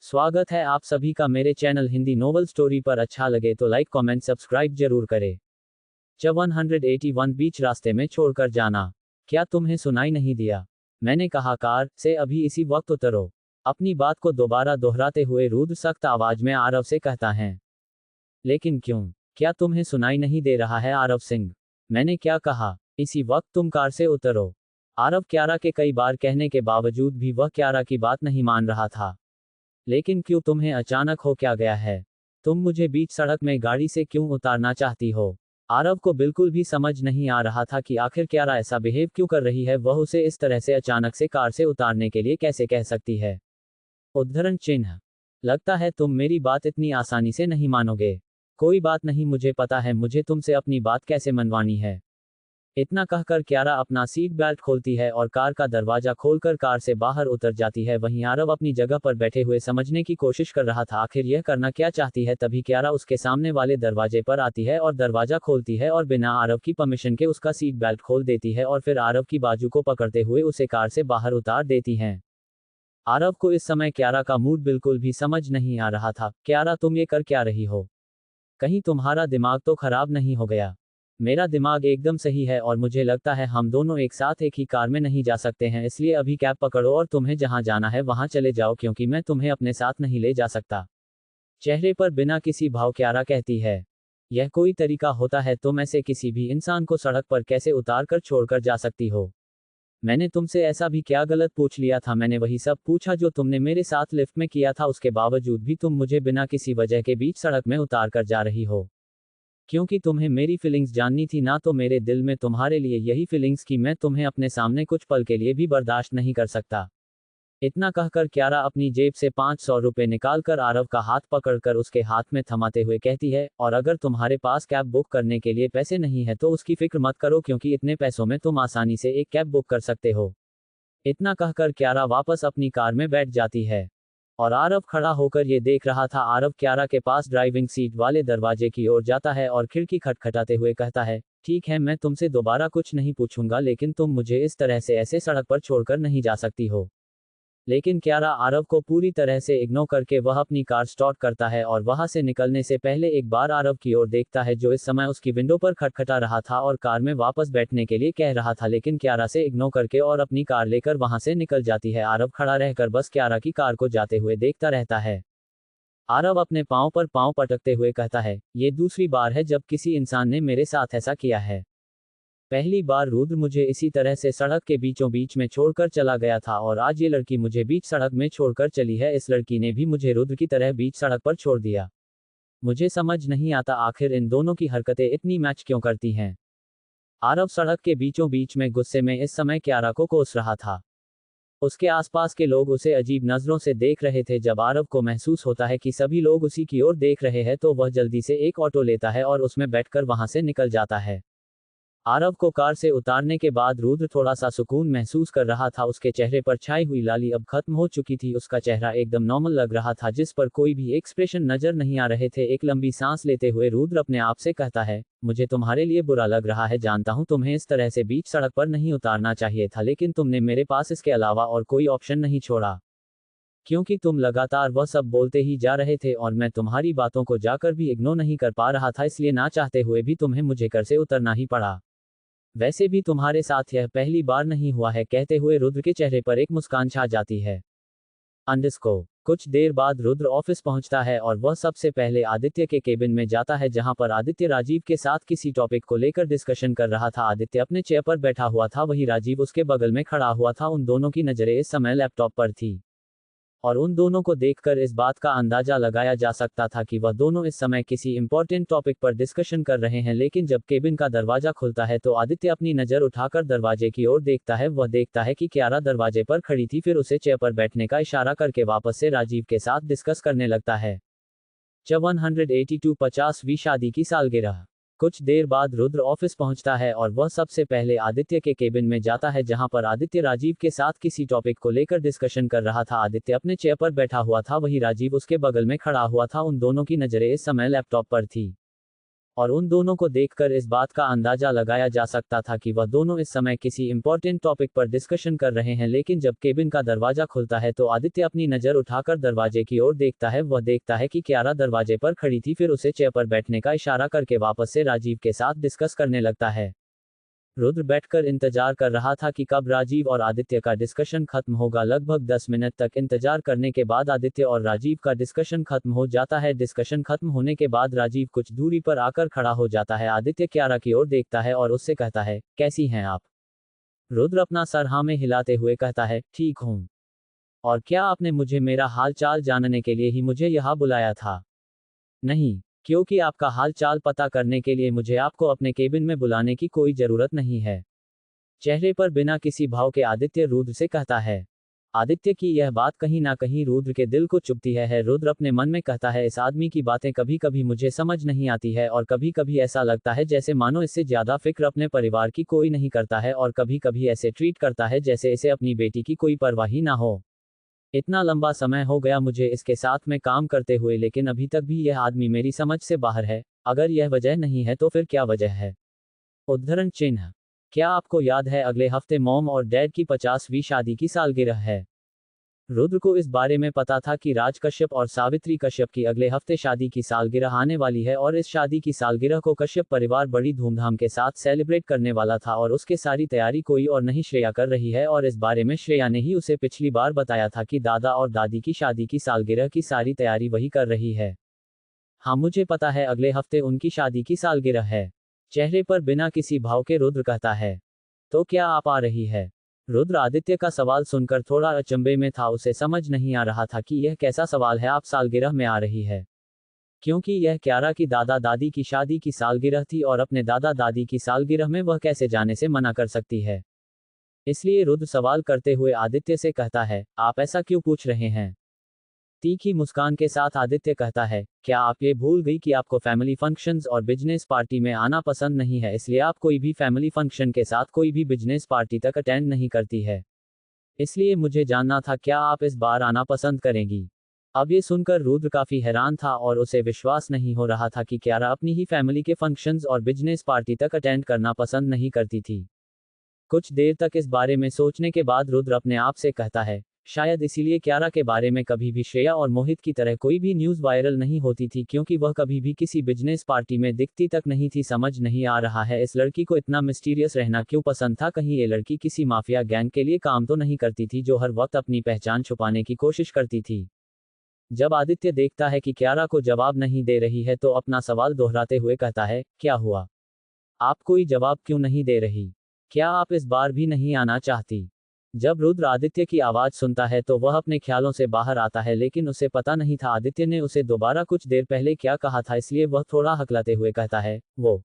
स्वागत है आप सभी का मेरे चैनल हिंदी नोवेल स्टोरी पर। अच्छा लगे तो लाइक कमेंट सब्सक्राइब जरूर करें। जब 181 बीच रास्ते में छोड़कर जाना, क्या तुम्हें सुनाई नहीं दिया? मैंने कहा, कार से अभी इसी वक्त उतरो। अपनी बात को दोबारा दोहराते हुए रुद्र सख्त आवाज में आरव से कहता है। लेकिन क्यों? क्या तुम्हें सुनाई नहीं दे रहा है आरव सिंह? मैंने क्या कहा? इसी वक्त तुम कार से उतरो। आरव क्यारा के कई बार कहने के बावजूद भी वह क्यारा की बात नहीं मान रहा था। लेकिन क्यों, तुम्हें अचानक हो क्या गया है? तुम मुझे बीच सड़क में गाड़ी से क्यों उतारना चाहती हो? आरव को बिल्कुल भी समझ नहीं आ रहा था कि आखिर क्यारा ऐसा बिहेव क्यों कर रही है। वह उसे इस तरह से अचानक से कार से उतारने के लिए कैसे कह सकती है? उद्धरण चिन्ह। लगता है तुम मेरी बात इतनी आसानी से नहीं मानोगे। कोई बात नहीं, मुझे पता है मुझे तुमसे अपनी बात कैसे मनवानी है। इतना कहकर क्यारा अपना सीट बेल्ट खोलती है और कार का दरवाजा खोलकर कार से बाहर उतर जाती है। वहीं आरव अपनी जगह पर बैठे हुए समझने की कोशिश कर रहा था आखिर यह करना क्या चाहती है। तभी क्यारा उसके सामने वाले दरवाजे पर आती है और दरवाजा खोलती है और बिना आरव की परमिशन के उसका सीट बेल्ट खोल देती है और फिर आरव की बाजू को पकड़ते हुए उसे कार से बाहर उतार देती हैं। आरव को इस समय क्यारा का मूड बिल्कुल भी समझ नहीं आ रहा था। क्यारा, तुम ये कर क्या रही हो? कहीं तुम्हारा दिमाग तो खराब नहीं हो गया? मेरा दिमाग एकदम सही है और मुझे लगता है हम दोनों एक साथ एक ही कार में नहीं जा सकते हैं, इसलिए अभी कैब पकड़ो और तुम्हें जहां जाना है वहां चले जाओ, क्योंकि मैं तुम्हें अपने साथ नहीं ले जा सकता। चेहरे पर बिना किसी भाव क्यारा कहती है। यह कोई तरीका होता है? तुम ऐसे किसी भी इंसान को सड़क पर कैसे उतार कर छोड़कर जा सकती हो? मैंने तुमसे ऐसा भी क्या गलत पूछ लिया था? मैंने वही सब पूछा जो तुमने मेरे साथ लिफ्ट में किया था। उसके बावजूद भी तुम मुझे बिना किसी वजह के बीच सड़क में उतार कर जा रही हो। क्योंकि तुम्हें मेरी फीलिंग्स जाननी थी ना? तो मेरे दिल में तुम्हारे लिए यही फीलिंग्स कि मैं तुम्हें अपने सामने कुछ पल के लिए भी बर्दाश्त नहीं कर सकता। इतना कहकर क्यारा अपनी जेब से 500 रुपए निकालकर आरव का हाथ पकड़कर उसके हाथ में थमाते हुए कहती है, और अगर तुम्हारे पास कैब बुक करने के लिए पैसे नहीं है तो उसकी फिक्र मत करो, क्योंकि इतने पैसों में तुम आसानी से एक कैब बुक कर सकते हो। इतना कहकर क्यारा वापस अपनी कार में बैठ जाती है और आरव खड़ा होकर ये देख रहा था। आरव क्यारा के पास ड्राइविंग सीट वाले दरवाजे की ओर जाता है और खिड़की खटखटाते हुए कहता है, ठीक है, मैं तुमसे दोबारा कुछ नहीं पूछूंगा, लेकिन तुम मुझे इस तरह से ऐसे सड़क पर छोड़कर नहीं जा सकती हो। लेकिन क्यारा आरव को पूरी तरह से इग्नोर करके वह अपनी कार स्टार्ट करता है और वहां से निकलने से पहले एक बार आरव की ओर देखता है, जो इस समय उसकी विंडो पर खटखटा रहा था और कार में वापस बैठने के लिए कह रहा था, लेकिन क्यारा से इग्नोर करके और अपनी कार लेकर वहां से निकल जाती है। आरव खड़ा रहकर बस क्यारा की कार को जाते हुए देखता रहता है। आरव अपने पांव पर पांव पटकते हुए कहता है, ये दूसरी बार है जब किसी इंसान ने मेरे साथ ऐसा किया है। पहली बार रुद्र मुझे इसी तरह से सड़क के बीचों बीच में छोड़कर चला गया था और आज ये लड़की मुझे बीच सड़क में छोड़कर चली है। इस लड़की ने भी मुझे रुद्र की तरह बीच सड़क पर छोड़ दिया। मुझे समझ नहीं आता आखिर इन दोनों की हरकतें इतनी मैच क्यों करती हैं। आरव सड़क के बीचों बीच में गुस्से में इस समय क्यारा को कोस रहा था। उसके आसपास के लोग उसे अजीब नजरों से देख रहे थे। जब आरव को महसूस होता है कि सभी लोग उसी की ओर देख रहे हैं तो वह जल्दी से एक ऑटो लेता है और उसमें बैठकर वहां से निकल जाता है। आरव को कार से उतारने के बाद रुद्र थोड़ा सा सुकून महसूस कर रहा था। उसके चेहरे पर छाई हुई लाली अब खत्म हो चुकी थी। उसका चेहरा एकदम नॉर्मल लग रहा था, जिस पर कोई भी एक्सप्रेशन नजर नहीं आ रहे थे। एक लंबी सांस लेते हुए रुद्र अपने आप से कहता है, मुझे तुम्हारे लिए बुरा लग रहा है, जानता हूं तुम्हें इस तरह से बीच सड़क पर नहीं उतारना चाहिए था, लेकिन तुमने मेरे पास इसके अलावा और कोई ऑप्शन नहीं छोड़ा। क्योंकि तुम लगातार वह सब बोलते ही जा रहे थे और मैं तुम्हारी बातों को जाकर भी इग्नोर नहीं कर पा रहा था, इसलिए ना चाहते हुए भी तुम्हें मुझे घर से उतरना ही पड़ा। वैसे भी तुम्हारे साथ यह पहली बार नहीं हुआ है। कहते हुए रुद्र के चेहरे पर एक मुस्कान छा जाती है। अंडरस्को। कुछ देर बाद रुद्र ऑफिस पहुंचता है और वह सबसे पहले आदित्य के केबिन में जाता है, जहां पर आदित्य राजीव के साथ किसी टॉपिक को लेकर डिस्कशन कर रहा था। आदित्य अपने चेयर पर बैठा हुआ था, वही राजीव उसके बगल में खड़ा हुआ था। उन दोनों की नजरें इस समय लैपटॉप पर थी और उन दोनों को देखकर इस बात का अंदाजा लगाया जा सकता था कि वह दोनों इस समय किसी इंपॉर्टेंट टॉपिक पर डिस्कशन कर रहे हैं। लेकिन जब केबिन का दरवाजा खुलता है तो आदित्य अपनी नज़र उठाकर दरवाजे की ओर देखता है। वह देखता है कि क्यारा दरवाजे पर खड़ी थी, फिर उसे चेयर पर बैठने का इशारा करके वापस से राजीव के साथ डिस्कस करने लगता है। जब 182 50वीं शादी की सालगिरह। कुछ देर बाद रुद्र ऑफिस पहुंचता है और वह सबसे पहले आदित्य के केबिन में जाता है, जहां पर आदित्य राजीव के साथ किसी टॉपिक को लेकर डिस्कशन कर रहा था। आदित्य अपने चेयर पर बैठा हुआ था, वही राजीव उसके बगल में खड़ा हुआ था। उन दोनों की नजरें इस समय लैपटॉप पर थी और उन दोनों को देखकर इस बात का अंदाजा लगाया जा सकता था कि वह दोनों इस समय किसी इंपॉर्टेंट टॉपिक पर डिस्कशन कर रहे हैं। लेकिन जब केबिन का दरवाजा खुलता है तो आदित्य अपनी नज़र उठाकर दरवाजे की ओर देखता है। वह देखता है कि क्यारा दरवाजे पर खड़ी थी, फिर उसे चेयर पर बैठने का इशारा करके वापस से राजीव के साथ डिस्कस करने लगता है। रुद्र बैठकर इंतजार कर रहा था कि कब राजीव और आदित्य का डिस्कशन खत्म होगा। लगभग 10 मिनट तक इंतजार करने के बाद आदित्य और राजीव का डिस्कशन खत्म हो जाता है। डिस्कशन खत्म होने के बाद राजीव कुछ दूरी पर आकर खड़ा हो जाता है। आदित्य क्यारा की ओर देखता है और उससे कहता है, कैसी हैं आप? रुद्र अपना सर हाँ में हिलाते हुए कहता है, ठीक हूँ। और क्या आपने मुझे मेरा हाल चाल जानने के लिए ही मुझे यहाँ बुलाया था? नहीं, क्योंकि आपका हाल चाल पता करने के लिए मुझे आपको अपने केबिन में बुलाने की कोई जरूरत नहीं है। चेहरे पर बिना किसी भाव के आदित्य रुद्र से कहता है। आदित्य की यह बात कहीं ना कहीं रुद्र के दिल को चुभती है। रुद्र अपने मन में कहता है, इस आदमी की बातें कभी कभी मुझे समझ नहीं आती है और कभी कभी ऐसा लगता है जैसे मानो इससे ज्यादा फिक्र अपने परिवार की कोई नहीं करता है और कभी कभी ऐसे ट्रीट करता है जैसे इसे अपनी बेटी की कोई परवाह ही ना हो। इतना लंबा समय हो गया मुझे इसके साथ में काम करते हुए, लेकिन अभी तक भी यह आदमी मेरी समझ से बाहर है। अगर यह वजह नहीं है तो फिर क्या वजह है? उद्धरण चिन्ह। क्या आपको याद है अगले हफ्ते मॉम और डैड की 50वीं शादी की सालगिरह है? रुद्र को इस बारे में पता था कि राज कश्यप और सावित्री कश्यप की अगले हफ्ते शादी की सालगिरह आने वाली है और इस शादी की सालगिरह को कश्यप परिवार बड़ी धूमधाम के साथ सेलिब्रेट करने वाला था और उसके सारी तैयारी कोई और नहीं श्रेया कर रही है। और इस बारे में श्रेया ने ही उसे पिछली बार बताया था कि दादा और दादी की शादी की सालगिरह की सारी तैयारी वही कर रही है। हाँ मुझे पता है, अगले हफ्ते उनकी शादी की सालगिरह है। चेहरे पर बिना किसी भाव के रुद्र कहता है। तो क्या आप आ रही है? रुद्र आदित्य का सवाल सुनकर थोड़ा अचंभे में था। उसे समझ नहीं आ रहा था कि यह कैसा सवाल है, आप सालगिरह में आ रही है? क्योंकि यह क्यारा की दादा दादी की शादी की सालगिरह थी और अपने दादा दादी की सालगिरह में वह कैसे जाने से मना कर सकती है। इसलिए रुद्र सवाल करते हुए आदित्य से कहता है, आप ऐसा क्यों पूछ रहे हैं? तीखी मुस्कान के साथ आदित्य कहता है, क्या आप ये भूल गई कि आपको फैमिली फंक्शंस और बिजनेस पार्टी में आना पसंद नहीं है, इसलिए आप कोई भी फैमिली फंक्शन के साथ कोई भी बिजनेस पार्टी तक अटेंड नहीं करती है। इसलिए मुझे जानना था क्या आप इस बार आना पसंद करेंगी। अब ये सुनकर रुद्र काफी हैरान था और उसे विश्वास नहीं हो रहा था कि क्यारा अपनी ही फैमिली के फंक्शंस और बिजनेस पार्टी तक अटेंड करना पसंद नहीं करती थी। कुछ देर तक इस बारे में सोचने के बाद रुद्र अपने आप से कहता है, शायद इसीलिए क्यारा के बारे में कभी भी श्रेया और मोहित की तरह कोई भी न्यूज़ वायरल नहीं होती थी, क्योंकि वह कभी भी किसी बिजनेस पार्टी में दिखती तक नहीं थी। समझ नहीं आ रहा है इस लड़की को इतना मिस्टीरियस रहना क्यों पसंद था। कहीं ये लड़की किसी माफिया गैंग के लिए काम तो नहीं करती थी जो हर वक्त अपनी पहचान छुपाने की कोशिश करती थी। जब आदित्य देखता है कि क्यारा को जवाब नहीं दे रही है तो अपना सवाल दोहराते हुए कहता है, क्या हुआ? आप कोई जवाब क्यों नहीं दे रही? क्या आप इस बार भी नहीं आना चाहती? जब रुद्र आदित्य की आवाज सुनता है तो वह अपने ख्यालों से बाहर आता है, लेकिन उसे पता नहीं था आदित्य ने उसे दोबारा कुछ देर पहले क्या कहा था, इसलिए वह थोड़ा हकलाते हुए कहता है, वो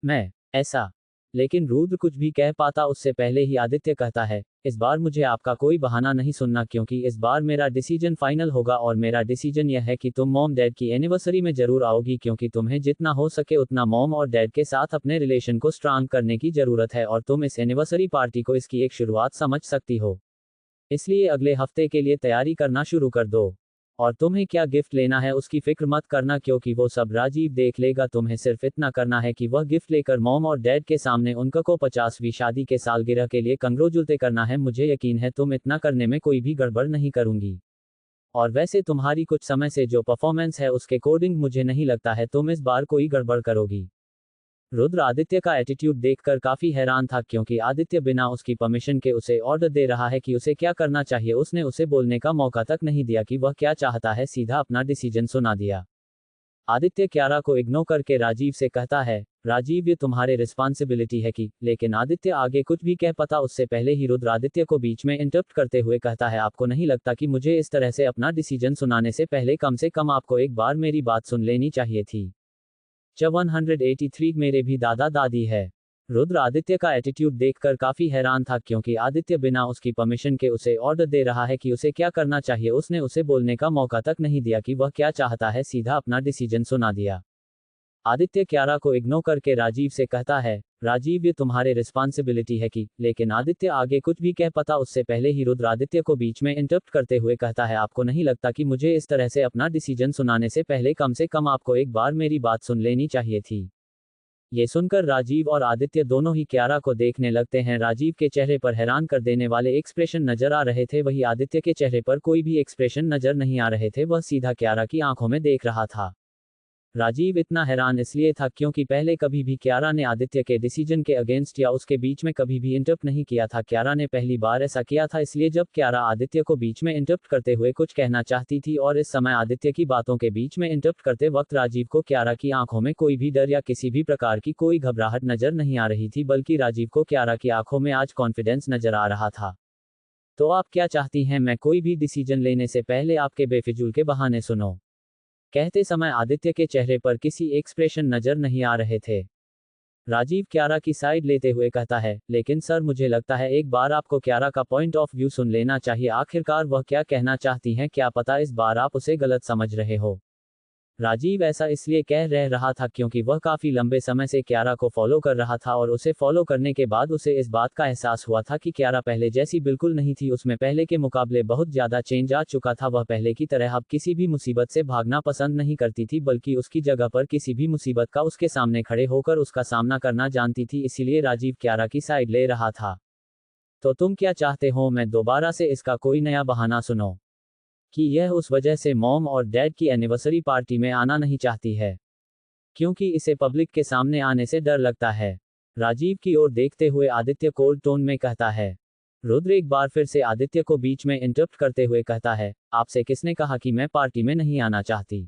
मैं ऐसा। लेकिन रुद्र कुछ भी कह पाता उससे पहले ही आदित्य कहता है, इस बार मुझे आपका कोई बहाना नहीं सुनना, क्योंकि इस बार मेरा डिसीजन फाइनल होगा और मेरा डिसीजन यह है कि तुम मॉम डैड की एनिवर्सरी में जरूर आओगी, क्योंकि तुम्हें जितना हो सके उतना मॉम और डैड के साथ अपने रिलेशन को स्ट्रांग करने की जरूरत है और तुम इस एनिवर्सरी पार्टी को इसकी एक शुरुआत समझ सकती हो। इसलिए अगले हफ्ते के लिए तैयारी करना शुरू कर दो। और तुम्हें क्या गिफ्ट लेना है उसकी फिक्र मत करना, क्योंकि वो सब राजीव देख लेगा। तुम्हें सिर्फ इतना करना है कि वह गिफ्ट लेकर मॉम और डैड के सामने उनका को 50वीं शादी के सालगिरह के लिए कंग्रेचुलेट करना है। मुझे यकीन है तुम इतना करने में कोई भी गड़बड़ नहीं करूंगी। और वैसे तुम्हारी कुछ समय से जो परफॉर्मेंस है उसके कोडिंग मुझे नहीं लगता है तुम इस बार कोई गड़बड़ करोगी। रुद्र आदित्य का एटीट्यूड देखकर काफी हैरान था, क्योंकि आदित्य बिना उसकी परमिशन के उसे ऑर्डर दे रहा है कि उसे क्या करना चाहिए। उसने उसे बोलने का मौका तक नहीं दिया कि वह क्या चाहता है, सीधा अपना डिसीजन सुना दिया। आदित्य क्यारा को इग्नोर करके राजीव से कहता है, राजीव ये तुम्हारे रिस्पॉन्सिबिलिटी है कि। लेकिन आदित्य आगे कुछ भी कह पाता उससे पहले ही रुद्र आदित्य को बीच में इंटरप्ट करते हुए कहता है, आपको नहीं लगता कि मुझे इस तरह से अपना डिसीजन सुनाने से कम आपको एक बार मेरी बात सुन लेनी चाहिए थी। 183 मेरे भी दादा दादी है। रुद्र आदित्य का एटीट्यूड देखकर काफी हैरान था, क्योंकि आदित्य बिना उसकी परमिशन के उसे ऑर्डर दे रहा है कि उसे क्या करना चाहिए। उसने उसे बोलने का मौका तक नहीं दिया कि वह क्या चाहता है, सीधा अपना डिसीजन सुना दिया। आदित्य क्यारा को इग्नोर करके राजीव से कहता है, राजीव ये तुम्हारे रिस्पॉन्सिबिलिटी है कि। लेकिन आदित्य आगे कुछ भी कह पाता उससे पहले ही रुद्र आदित्य को बीच में इंटरप्ट करते हुए कहता है, आपको नहीं लगता कि मुझे इस तरह से अपना डिसीजन सुनाने से पहले कम आपको एक बार मेरी बात सुन लेनी चाहिए थी। ये सुनकर राजीव और आदित्य दोनों ही क्यारा को देखने लगते हैं। राजीव के चेहरे पर हैरान कर देने वाले एक्सप्रेशन नजर आ रहे थे, वही आदित्य के चेहरे पर कोई भी एक्सप्रेशन नजर नहीं आ रहे थे, वह सीधा क्यारा की आंखों में देख रहा था। राजीव इतना हैरान इसलिए था क्योंकि पहले कभी भी क्यारा ने आदित्य के डिसीजन के अगेंस्ट या उसके बीच में कभी भी इंटरप्ट नहीं किया था। क्यारा ने पहली बार ऐसा किया था, इसलिए जब क्यारा आदित्य को बीच में इंटरप्ट करते हुए कुछ कहना चाहती थी और इस समय आदित्य की बातों के बीच में इंटरप्ट करते वक्त राजीव को क्यारा की आंखों में कोई भी डर या किसी भी प्रकार की कोई घबराहट नजर नहीं आ रही थी, बल्कि राजीव को क्यारा की आंखों में आज कॉन्फिडेंस नजर आ रहा था। तो आप क्या चाहती हैं, मैं कोई भी डिसीजन लेने से पहले आपके बेफिजूल के बहाने सुनो। कहते समय आदित्य के चेहरे पर किसी एक्सप्रेशन नजर नहीं आ रहे थे। राजीव क्यारा की साइड लेते हुए कहता है, लेकिन सर मुझे लगता है एक बार आपको क्यारा का पॉइंट ऑफ व्यू सुन लेना चाहिए, आखिरकार वह क्या कहना चाहती हैं, क्या पता इस बार आप उसे गलत समझ रहे हो। राजीव ऐसा इसलिए कह रहा था क्योंकि वह काफी लंबे समय से क्यारा को फॉलो कर रहा था और उसे फॉलो करने के बाद उसे इस बात का एहसास हुआ था कि क्यारा पहले जैसी बिल्कुल नहीं थी, उसमें पहले के मुकाबले बहुत ज्यादा चेंज आ चुका था। वह पहले की तरह अब किसी भी मुसीबत से भागना पसंद नहीं करती थी, बल्कि उसकी जगह पर किसी भी मुसीबत का उसके सामने खड़े होकर उसका सामना करना जानती थी, इसीलिए राजीव क्यारा की साइड ले रहा था। तो तुम क्या चाहते हो, मैं दोबारा से इसका कोई नया बहाना सुनो कि यह उस वजह से मॉम और डैड की एनिवर्सरी पार्टी में आना नहीं चाहती है क्योंकि इसे पब्लिक के सामने आने से डर लगता है। राजीव की ओर देखते हुए आदित्य कोल्ड टोन में कहता है। रुद्र एक बार फिर से आदित्य को बीच में इंटरप्ट करते हुए कहता है, आपसे किसने कहा कि मैं पार्टी में नहीं आना चाहती।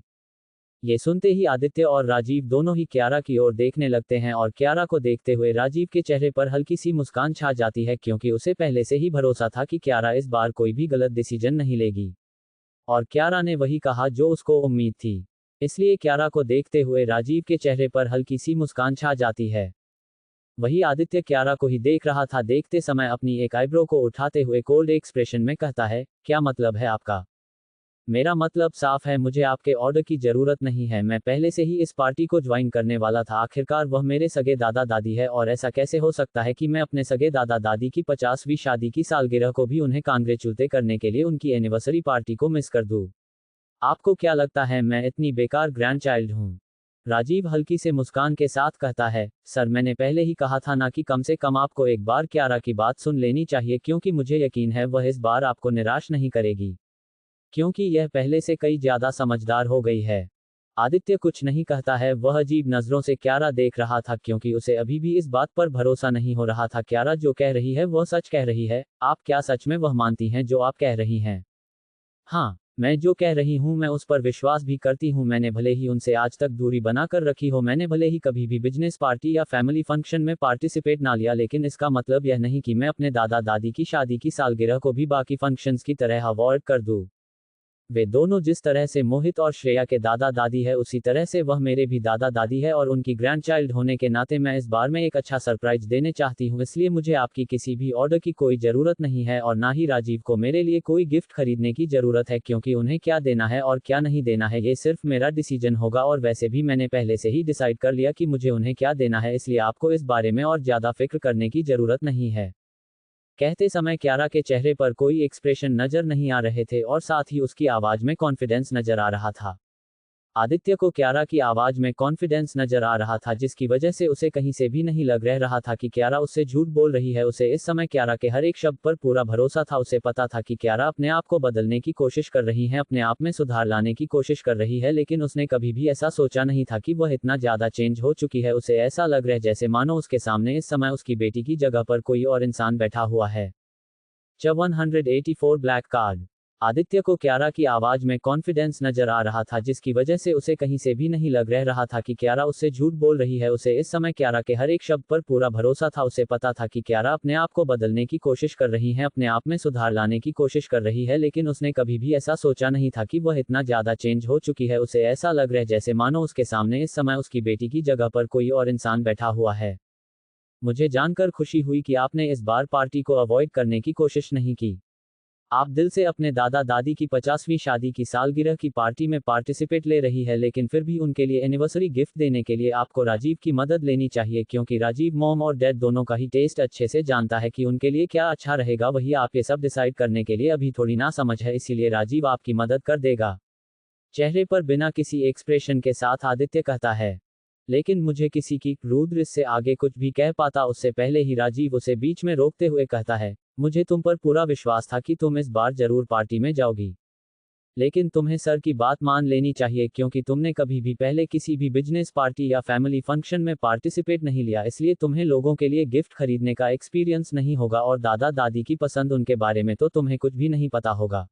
ये सुनते ही आदित्य और राजीव दोनों ही क्यारा की ओर देखने लगते हैं और क्यारा को देखते हुए राजीव के चेहरे पर हल्की सी मुस्कान छा जाती है, क्योंकि उसे पहले से ही भरोसा था कि क्यारा इस बार कोई भी गलत डिसीजन नहीं लेगी और क्यारा ने वही कहा जो उसको उम्मीद थी, इसलिए क्यारा को देखते हुए राजीव के चेहरे पर हल्की सी मुस्कान छा जाती है। वही आदित्य क्यारा को ही देख रहा था, देखते समय अपनी एक आईब्रो को उठाते हुए कोल्ड एक्सप्रेशन में कहता है, क्या मतलब है आपका। मेरा मतलब साफ है, मुझे आपके ऑर्डर की जरूरत नहीं है, मैं पहले से ही इस पार्टी को ज्वाइन करने वाला था, आखिरकार वह मेरे सगे दादा दादी है और ऐसा कैसे हो सकता है कि मैं अपने सगे दादा दादी की 50वीं शादी की सालगिरह को भी उन्हें कांग्रेचुलेट करने के लिए उनकी एनिवर्सरी पार्टी को मिस कर दूं। आपको क्या लगता है मैं इतनी बेकार ग्रैंड चाइल्ड हूँ। राजीव हल्की से मुस्कान के साथ कहता है, सर मैंने पहले ही कहा था ना कि कम से कम आपको एक बार क्यारा की बात सुन लेनी चाहिए, क्योंकि मुझे यकीन है वह इस बार आपको निराश नहीं करेगी, क्योंकि यह पहले से कई ज्यादा समझदार हो गई है। आदित्य कुछ नहीं कहता है, वह अजीब नजरों से क्यारा देख रहा था क्योंकि उसे अभी भी इस बात पर भरोसा नहीं हो रहा था क्यारा जो कह रही है वह सच कह रही है। आप क्या सच में वह मानती हैं जो आप कह रही हैं। हाँ, मैं जो कह रही हूँ मैं उस पर विश्वास भी करती हूँ। मैंने भले ही उनसे आज तक दूरी बना कर रखी हो, मैंने भले ही कभी भी बिजनेस पार्टी या फैमिली फंक्शन में पार्टिसिपेट ना लिया, लेकिन इसका मतलब यह नहीं कि मैं अपने दादा दादी की शादी की सालगिरह को भी बाकी फंक्शंस की तरह अवॉइड कर दूँ। वे दोनों जिस तरह से मोहित और श्रेया के दादा दादी है, उसी तरह से वह मेरे भी दादा दादी है और उनकी ग्रैंड चाइल्ड होने के नाते मैं इस बार में एक अच्छा सरप्राइज देने चाहती हूँ, इसलिए मुझे आपकी किसी भी ऑर्डर की कोई ज़रूरत नहीं है और ना ही राजीव को मेरे लिए कोई गिफ्ट खरीदने की ज़रूरत है, क्योंकि उन्हें क्या देना है और क्या नहीं देना है ये सिर्फ मेरा डिसीजन होगा और वैसे भी मैंने पहले से ही डिसाइड कर लिया कि मुझे उन्हें क्या देना है, इसलिए आपको इस बारे में और ज़्यादा फिक्र करने की ज़रूरत नहीं है। कहते समय क्यारा के चेहरे पर कोई एक्सप्रेशन नजर नहीं आ रहे थे और साथ ही उसकी आवाज में कॉन्फिडेंस नजर आ रहा था। आदित्य को क्यारा की आवाज में कॉन्फिडेंस नजर आ रहा था, जिसकी वजह से उसे कहीं से भी नहीं लग रहा था कि क्यारा उससे झूठ बोल रही है। उसे इस समय क्यारा के हर एक शब्द पर पूरा भरोसा था। उसे पता था कि क्यारा अपने आप को बदलने की कोशिश कर रही है, अपने आप में सुधार लाने की कोशिश कर रही है, लेकिन उसने कभी भी ऐसा सोचा नहीं था कि वह इतना ज्यादा चेंज हो चुकी है। उसे ऐसा लग रहा जैसे मानो उसके सामने इस समय उसकी बेटी की जगह पर कोई और इंसान बैठा हुआ है। 184 ब्लैक कार्ड। आदित्य को क्यारा की आवाज में कॉन्फिडेंस नजर आ रहा था, जिसकी वजह से उसे कहीं से भी नहीं लग रहा था कि क्यारा उससे झूठ बोल रही है। उसे इस समय क्यारा के हर एक शब्द पर पूरा भरोसा था। उसे पता था कि क्यारा अपने आप को बदलने की कोशिश कर रही है, अपने आप में सुधार लाने की कोशिश कर रही है, लेकिन उसने कभी भी ऐसा सोचा नहीं था कि वह इतना ज्यादा चेंज हो चुकी है। उसे ऐसा लग रहा है जैसे मानो उसके सामने इस समय उसकी बेटी की जगह पर कोई और इंसान बैठा हुआ है। मुझे जानकर खुशी हुई कि आपने इस बार पार्टी को अवॉइड करने की कोशिश नहीं की। आप दिल से अपने दादा दादी की 50वीं शादी की सालगिरह की पार्टी में पार्टिसिपेट ले रही है, लेकिन फिर भी उनके लिए एनिवर्सरी गिफ्ट देने के लिए आपको राजीव की मदद लेनी चाहिए, क्योंकि राजीव मॉम और डैड दोनों का ही टेस्ट अच्छे से जानता है कि उनके लिए क्या अच्छा रहेगा। वही आप ये सब डिसाइड करने के लिए अभी थोड़ी ना समझ है, इसीलिए राजीव आपकी मदद कर देगा। चेहरे पर बिना किसी एक्सप्रेशन के साथ आदित्य कहता है। लेकिन मुझे किसी की रुद्र इससे आगे कुछ भी कह पाता उससे पहले ही राजीव उसे बीच में रोकते हुए कहता है, मुझे तुम पर पूरा विश्वास था कि तुम इस बार जरूर पार्टी में जाओगी। लेकिन तुम्हें सर की बात मान लेनी चाहिए क्योंकि तुमने कभी भी पहले किसी भी बिजनेस पार्टी या फैमिली फंक्शन में पार्टिसिपेट नहीं लिया, इसलिए तुम्हें लोगों के लिए गिफ्ट खरीदने का एक्सपीरियंस नहीं होगा और दादा दादी की पसंद उनके बारे में तो तुम्हें कुछ भी नहीं पता होगा।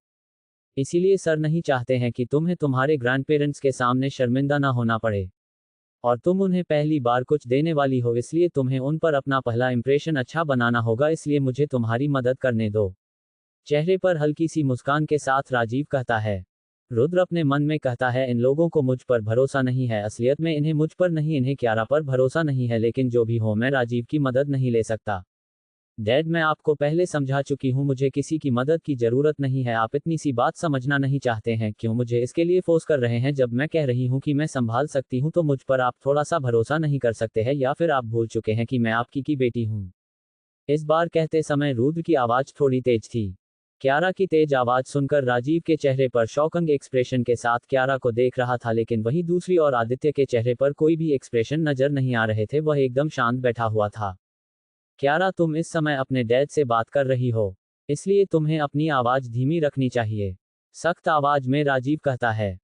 इसीलिए सर नहीं चाहते हैं कि तुम्हें तुम्हारे ग्रैंड पेरेंट्स के सामने शर्मिंदा ना होना पड़े। और तुम उन्हें पहली बार कुछ देने वाली हो, इसलिए तुम्हें उन पर अपना पहला इंप्रेशन अच्छा बनाना होगा, इसलिए मुझे तुम्हारी मदद करने दो। चेहरे पर हल्की सी मुस्कान के साथ राजीव कहता है। रुद्र अपने मन में कहता है, इन लोगों को मुझ पर भरोसा नहीं है, असलियत में इन्हें मुझ पर नहीं, इन्हें क्यारा पर भरोसा नहीं है, लेकिन जो भी हो मैं राजीव की मदद नहीं ले सकता। डैड, मैं आपको पहले समझा चुकी हूँ, मुझे किसी की मदद की जरूरत नहीं है। आप इतनी सी बात समझना नहीं चाहते हैं, क्यों मुझे इसके लिए फोर्स कर रहे हैं? जब मैं कह रही हूँ कि मैं संभाल सकती हूँ तो मुझ पर आप थोड़ा सा भरोसा नहीं कर सकते हैं, या फिर आप भूल चुके हैं कि मैं आपकी की बेटी हूँ? इस बार कहते समय रुद्र की आवाज थोड़ी तेज थी। क्यारा की तेज आवाज सुनकर राजीव के चेहरे पर शॉकिंग एक्सप्रेशन के साथ क्यारा को देख रहा था, लेकिन वहीं दूसरी ओर आदित्य के चेहरे पर कोई भी एक्सप्रेशन नजर नहीं आ रहे थे, वह एकदम शांत बैठा हुआ था। क्यारा, तुम इस समय अपने डैड से बात कर रही हो, इसलिए तुम्हें अपनी आवाज धीमी रखनी चाहिए, सख्त आवाज में राजीव कहता है।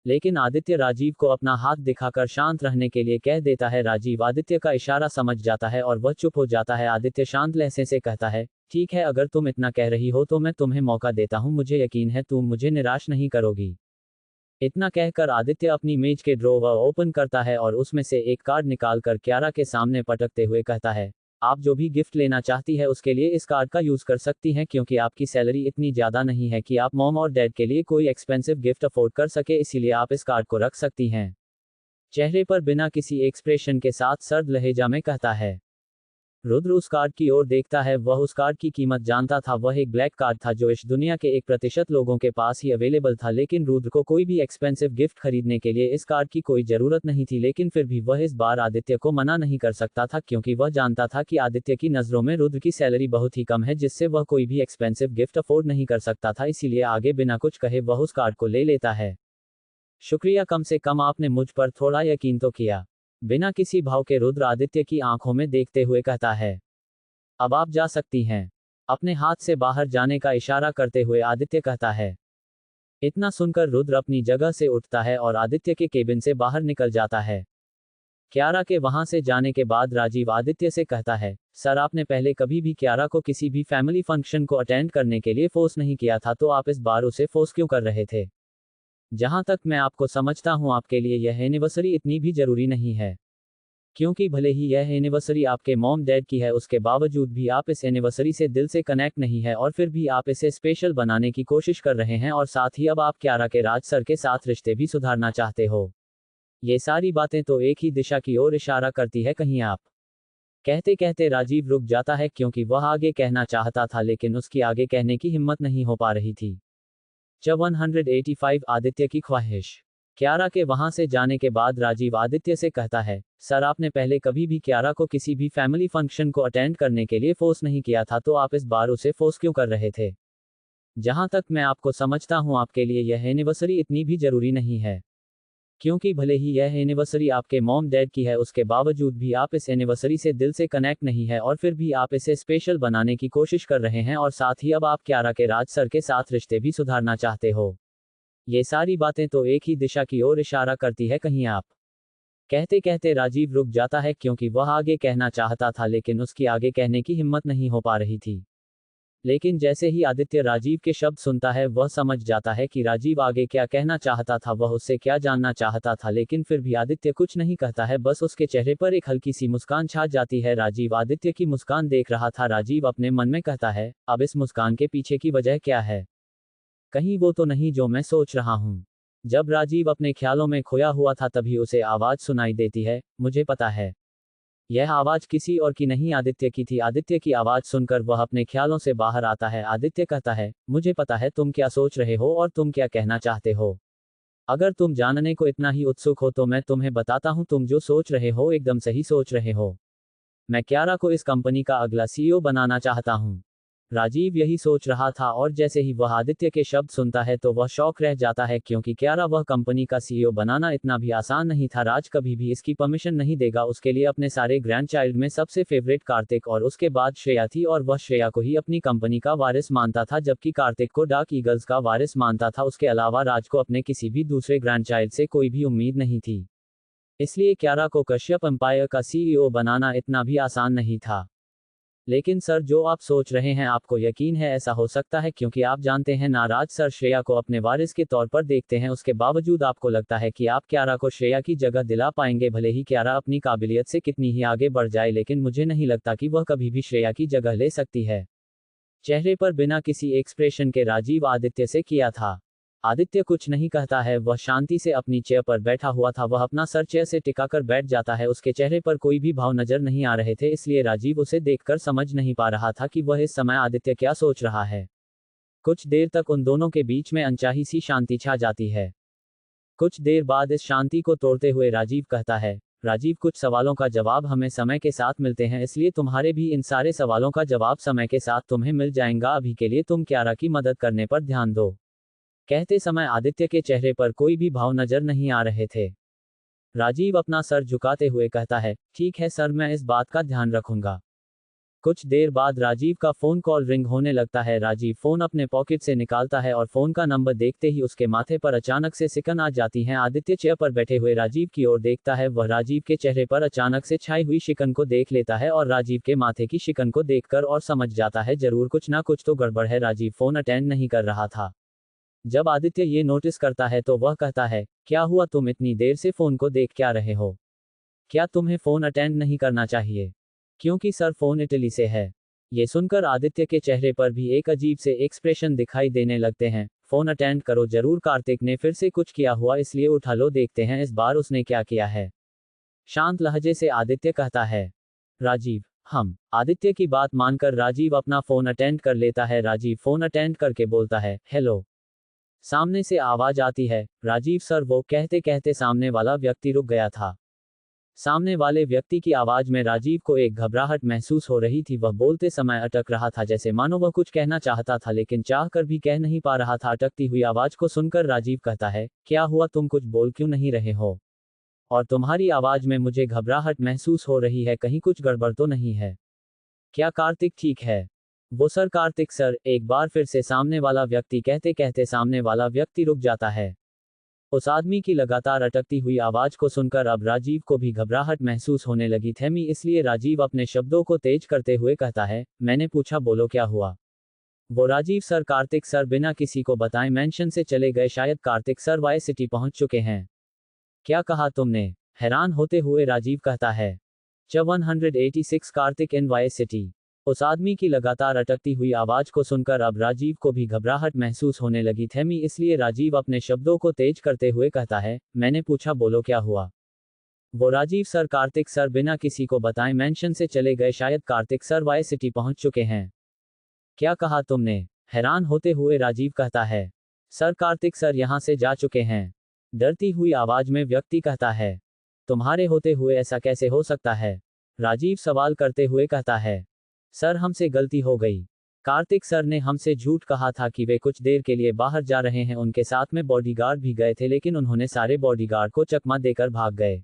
लेकिन आदित्य राजीव को अपना हाथ दिखाकर शांत रहने के लिए कह देता है। राजीव आदित्य का इशारा समझ जाता है और वह चुप हो जाता है। आदित्य शांत लहजे से कहता है, ठीक है, अगर तुम इतना कह रही हो तो मैं तुम्हें मौका देता हूं, मुझे यकीन है तुम मुझे निराश नहीं करोगी। इतना कहकर आदित्य अपनी मेज के ड्रॉवर ओपन करता है और उसमें से एक कार्ड निकालकर क्यारा के सामने पटकते हुए कहता है, आप जो भी गिफ्ट लेना चाहती है उसके लिए इस कार्ड का यूज कर सकती हैं, क्योंकि आपकी सैलरी इतनी ज्यादा नहीं है कि आप मॉम और डैड के लिए कोई एक्सपेंसिव गिफ्ट अफोर्ड कर सके, इसीलिए आप इस कार्ड को रख सकती हैं। चेहरे पर बिना किसी एक्सप्रेशन के साथ सर्द लहजा में कहता है। रुद्र उस कार्ड की ओर देखता है। वह उस कार्ड की कीमत जानता था, वह एक ब्लैक कार्ड था जो इस दुनिया के 1% लोगों के पास ही अवेलेबल था, लेकिन रुद्र को कोई भी एक्सपेंसिव गिफ्ट खरीदने के लिए इस कार्ड की कोई जरूरत नहीं थी। लेकिन फिर भी वह इस बार आदित्य को मना नहीं कर सकता था, क्योंकि वह जानता था कि आदित्य की नज़रों में रुद्र की सैलरी बहुत ही कम है, जिससे वह कोई भी एक्सपेंसिव गिफ्ट अफोर्ड नहीं कर सकता था। इसीलिए आगे बिना कुछ कहे वह उस कार्ड को ले लेता है। शुक्रिया, कम से कम आपने मुझ पर थोड़ा यकीन तो किया। बिना किसी भाव के रुद्र आदित्य की आंखों में देखते हुए कहता है, अब आप जा सकती हैं। अपने हाथ से बाहर जाने का इशारा करते हुए आदित्य कहता है। इतना सुनकर रुद्र अपनी जगह से उठता है और आदित्य के केबिन से बाहर निकल जाता है। क्यारा के वहां से जाने के बाद राजीव आदित्य से कहता है, सर, आपने पहले कभी भी क्यारा को किसी भी फैमिली फंक्शन को अटेंड करने के लिए फोर्स नहीं किया था, तो आप इस बार उसे फोर्स क्यों कर रहे थे? जहां तक मैं आपको समझता हूं, आपके लिए यह एनिवर्सरी इतनी भी जरूरी नहीं है, क्योंकि भले ही यह एनिवर्सरी आपके मॉम डैड की है, उसके बावजूद भी आप इस एनिवर्सरी से दिल से कनेक्ट नहीं है, और फिर भी आप इसे स्पेशल बनाने की कोशिश कर रहे हैं, और साथ ही अब आप क्यारा के राज सर के साथ रिश्ते भी सुधारना चाहते हो। ये सारी बातें तो एक ही दिशा की ओर इशारा करती है, कहीं आप। कहते कहते राजीव रुक जाता है, क्योंकि वह आगे कहना चाहता था, लेकिन उसकी आगे कहने की हिम्मत नहीं हो पा रही थी। 185 आदित्य की ख्वाहिश। क्यारा के वहां से जाने के बाद राजीव आदित्य से कहता है, सर, आपने पहले कभी भी क्यारा को किसी भी फैमिली फंक्शन को अटेंड करने के लिए फोर्स नहीं किया था, तो आप इस बार उसे फोर्स क्यों कर रहे थे? जहां तक मैं आपको समझता हूं, आपके लिए यह एनिवर्सरी इतनी भी जरूरी नहीं है, क्योंकि भले ही यह एनिवर्सरी आपके मॉम डैड की है, उसके बावजूद भी आप इस एनिवर्सरी से दिल से कनेक्ट नहीं है, और फिर भी आप इसे स्पेशल बनाने की कोशिश कर रहे हैं, और साथ ही अब आप क्यारा के राज सर के साथ रिश्ते भी सुधारना चाहते हो। ये सारी बातें तो एक ही दिशा की ओर इशारा करती है, कहीं आप। कहते कहते राजीव रुक जाता है, क्योंकि वह आगे कहना चाहता था, लेकिन उसकी आगे कहने की हिम्मत नहीं हो पा रही थी। लेकिन जैसे ही आदित्य राजीव के शब्द सुनता है, वह समझ जाता है कि राजीव आगे क्या कहना चाहता था, वह उससे क्या जानना चाहता था, लेकिन फिर भी आदित्य कुछ नहीं कहता है, बस उसके चेहरे पर एक हल्की सी मुस्कान छा जाती है। राजीव आदित्य की मुस्कान देख रहा था। राजीव अपने मन में कहता है, अब इस मुस्कान के पीछे की वजह क्या है? कहीं वो तो नहीं जो मैं सोच रहा हूं। जब राजीव अपने ख्यालों में खोया हुआ था, तभी उसे आवाज सुनाई देती है, मुझे पता है। यह आवाज किसी और की नहीं, आदित्य की थी। आदित्य की आवाज सुनकर वह अपने ख्यालों से बाहर आता है। आदित्य कहता है, मुझे पता है तुम क्या सोच रहे हो और तुम क्या कहना चाहते हो। अगर तुम जानने को इतना ही उत्सुक हो तो मैं तुम्हें बताता हूं, तुम जो सोच रहे हो एकदम सही सोच रहे हो। मैं क्यारा को इस कंपनी का अगला CEO बनाना चाहता हूं। राजीव यही सोच रहा था और जैसे ही वह आदित्य के शब्द सुनता है तो वह शॉक रह जाता है, क्योंकि क्यारा वह कंपनी का सीईओ बनाना इतना भी आसान नहीं था। राज कभी भी इसकी परमिशन नहीं देगा। उसके लिए अपने सारे ग्रैंडचाइल्ड में सबसे फेवरेट कार्तिक और उसके बाद श्रेया थी, और वह श्रेया को ही अपनी कंपनी का वारिस मानता था, जबकि कार्तिक को डार्क ईगल्स का वारिस मानता था। उसके अलावा राज को अपने किसी भी दूसरे ग्रैंडचाइल्ड से कोई भी उम्मीद नहीं थी। इसलिए क्यारा को कश्यप एम्पायर का सीईओ बनाना इतना भी आसान नहीं था। लेकिन सर, जो आप सोच रहे हैं, आपको यकीन है ऐसा हो सकता है क्योंकि आप जानते हैं ना, राज सर श्रेया को अपने वारिस के तौर पर देखते हैं। उसके बावजूद आपको लगता है कि आप क्यारा को श्रेया की जगह दिला पाएंगे। भले ही क्यारा अपनी काबिलियत से कितनी ही आगे बढ़ जाए, लेकिन मुझे नहीं लगता कि वह कभी भी श्रेया की जगह ले सकती है। चेहरे पर बिना किसी एक्सप्रेशन के राजीव आदित्य से किया था। आदित्य कुछ नहीं कहता है, वह शांति से अपनी चेयर पर बैठा हुआ था। वह अपना सर चेयर से टिकाकर बैठ जाता है। उसके चेहरे पर कोई भी भाव नजर नहीं आ रहे थे, इसलिए राजीव उसे देखकर समझ नहीं पा रहा था कि वह इस समय आदित्य क्या सोच रहा है। कुछ देर तक उन दोनों के बीच में अनचाही सी शांति छा जाती है। कुछ देर बाद इस शांति को तोड़ते हुए राजीव कहता है, राजीव, कुछ सवालों का जवाब हमें समय के साथ मिलते हैं, इसलिए तुम्हारे भी इन सारे सवालों का जवाब समय के साथ तुम्हें मिल जाएगा। अभी के लिए तुम क्यारा की मदद करने पर ध्यान दो। कहते समय आदित्य के चेहरे पर कोई भी भाव नजर नहीं आ रहे थे। राजीव अपना सर झुकाते हुए कहता है, ठीक है सर, मैं इस बात का ध्यान रखूंगा। कुछ देर बाद राजीव का फोन कॉल रिंग होने लगता है। राजीव फोन अपने पॉकेट से निकालता है और फोन का नंबर देखते ही उसके माथे पर अचानक से सिकन आ जाती है। आदित्य चेयर पर बैठे हुए राजीव की ओर देखता है। वह राजीव के चेहरे पर अचानक से छाई हुई शिकन को देख लेता है और राजीव के माथे की शिकन को देखकर और समझ जाता है जरूर कुछ ना कुछ तो गड़बड़ है। राजीव फोन अटेंड नहीं कर रहा था। जब आदित्य ये नोटिस करता है तो वह कहता है, क्या हुआ, तुम इतनी देर से फोन को देख क्या रहे हो? क्या तुम्हें फोन अटेंड नहीं करना चाहिए? क्योंकि सर, फोन इटली से है। ये सुनकर आदित्य के चेहरे पर भी एक अजीब से एक्सप्रेशन दिखाई देने लगते हैं। फोन अटेंड करो जरूर, कार्तिक ने फिर से कुछ किया हुआ, इसलिए उठा लो, देखते हैं इस बार उसने क्या किया है। शांत लहजे से आदित्य कहता है। राजीव, हम। आदित्य की बात मानकर राजीव अपना फोन अटेंड कर लेता है। राजीव फोन अटेंड करके बोलता है, हेलो। सामने से आवाज आती है, राजीव सर। वो कहते कहते सामने वाला व्यक्ति रुक गया था। सामने वाले व्यक्ति की आवाज में राजीव को एक घबराहट महसूस हो रही थी। वह बोलते समय अटक रहा था, जैसे मानो वह कुछ कहना चाहता था लेकिन चाहकर भी कह नहीं पा रहा था। अटकती हुई आवाज को सुनकर राजीव कहता है, क्या हुआ, तुम कुछ बोल क्यों नहीं रहे हो? और तुम्हारी आवाज में मुझे घबराहट महसूस हो रही है, कहीं कुछ गड़बड़ तो नहीं है? क्या कार्तिक ठीक है? वो सर, कार्तिक सर। एक बार फिर से सामने वाला व्यक्ति कहते कहते सामने वाला व्यक्ति रुक जाता है। उस आदमी की लगातार अटकती हुई आवाज को सुनकर अब राजीव को भी घबराहट महसूस होने लगी थी, इसलिए राजीव अपने शब्दों को तेज करते हुए कहता है, मैंने पूछा, बोलो क्या हुआ? वो राजीव सर, कार्तिक सर बिना किसी को बताए मेंशन से चले गए। शायद कार्तिक सर वाई सिटी पहुंच चुके हैं। क्या कहा तुमने? हैरान होते हुए राजीव कहता है। 186 कार्तिक इन वाई सिटी। उस आदमी की लगातार अटकती हुई आवाज को सुनकर अब राजीव को भी घबराहट महसूस होने लगी थी, इसलिए राजीव अपने शब्दों को तेज करते हुए कहता है, मैंने पूछा, बोलो क्या हुआ? वो राजीव सर, कार्तिक सर बिना किसी को बताए मेंशन से चले गए। शायद कार्तिक सर वाई सिटी पहुंच चुके हैं। क्या कहा तुमने? हैरान होते हुए राजीव कहता है। सर, कार्तिक सर यहां से जा चुके हैं। डरती हुई आवाज में व्यक्ति कहता है। तुम्हारे होते हुए ऐसा कैसे हो सकता है? राजीव सवाल करते हुए कहता है। सर, हमसे गलती हो गई। कार्तिक सर ने हमसे झूठ कहा था कि वे कुछ देर के लिए बाहर जा रहे हैं। उनके साथ में बॉडीगार्ड भी गए थे, लेकिन उन्होंने सारे बॉडीगार्ड को चकमा देकर भाग गए।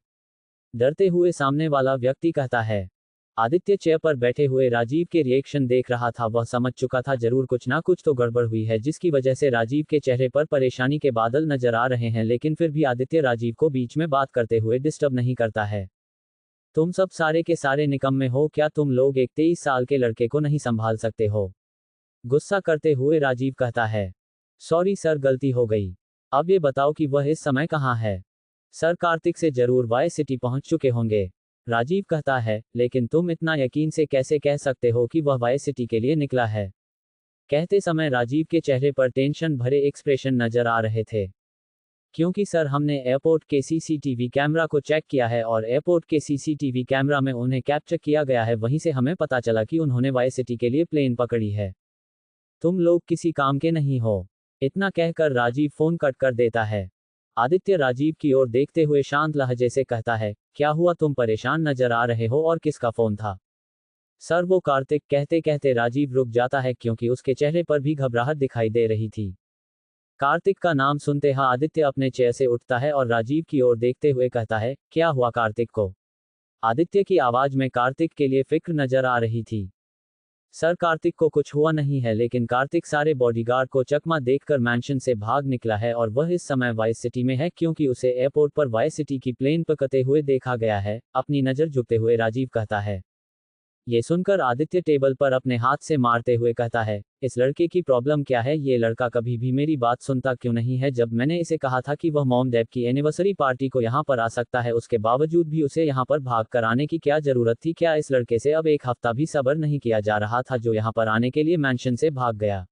डरते हुए सामने वाला व्यक्ति कहता है। आदित्य चेयर पर बैठे हुए राजीव के रिएक्शन देख रहा था। वह समझ चुका था जरूर कुछ ना कुछ तो गड़बड़ हुई है, जिसकी वजह से राजीव के चेहरे पर परेशानी के बादल नजर आ रहे हैं, लेकिन फिर भी आदित्य राजीव को बीच में बात करते हुए डिस्टर्ब नहीं करता है। तुम सब सारे के सारे निकम्मे हो। क्या तुम लोग एक 23 साल के लड़के को नहीं संभाल सकते हो? गुस्सा करते हुए राजीव कहता है। सॉरी सर, गलती हो गई। अब ये बताओ कि वह इस समय कहाँ है? सर, कार्तिक से जरूर वाई सिटी पहुंच चुके होंगे। राजीव कहता है, लेकिन तुम इतना यकीन से कैसे कह सकते हो कि वह वाई सिटी के लिए निकला है? कहते समय राजीव के चेहरे पर टेंशन भरे एक्सप्रेशन नजर आ रहे थे। क्योंकि सर, हमने एयरपोर्ट के सीसीटीवी कैमरा को चेक किया है और एयरपोर्ट के सीसीटीवी कैमरा में उन्हें कैप्चर किया गया है। वहीं से हमें पता चला कि उन्होंने वाई सिटी के लिए प्लेन पकड़ी है। तुम लोग किसी काम के नहीं हो। इतना कहकर राजीव फोन कट कर देता है। आदित्य राजीव की ओर देखते हुए शांत लहजे से कहता है, क्या हुआ, तुम परेशान नजर आ रहे हो और किसका फोन था? सर वो कार्तिक, कहते कहते राजीव रुक जाता है क्योंकि उसके चेहरे पर भी घबराहट दिखाई दे रही थी। कार्तिक का नाम सुनते ही आदित्य अपने चेयर से उठता है और राजीव की ओर देखते हुए कहता है, क्या हुआ कार्तिक को? आदित्य की आवाज में कार्तिक के लिए फिक्र नजर आ रही थी। सर कार्तिक को कुछ हुआ नहीं है, लेकिन कार्तिक सारे बॉडीगार्ड को चकमा देखकर मैंशन से भाग निकला है और वह इस समय वाइस सिटी में है क्योंकि उसे एयरपोर्ट पर वाइस सिटी की प्लेन पकड़ते हुए देखा गया है। अपनी नजर झुकते हुए राजीव कहता है। ये सुनकर आदित्य टेबल पर अपने हाथ से मारते हुए कहता है, इस लड़के की प्रॉब्लम क्या है? ये लड़का कभी भी मेरी बात सुनता क्यों नहीं है? जब मैंने इसे कहा था कि वह मॉम डैड की एनिवर्सरी पार्टी को यहाँ पर आ सकता है, उसके बावजूद भी उसे यहाँ पर भाग कर आने की क्या जरूरत थी? क्या इस लड़के से अब एक हफ्ता भी सब्र नहीं किया जा रहा था जो यहाँ पर आने के लिए मैंशन से भाग गया?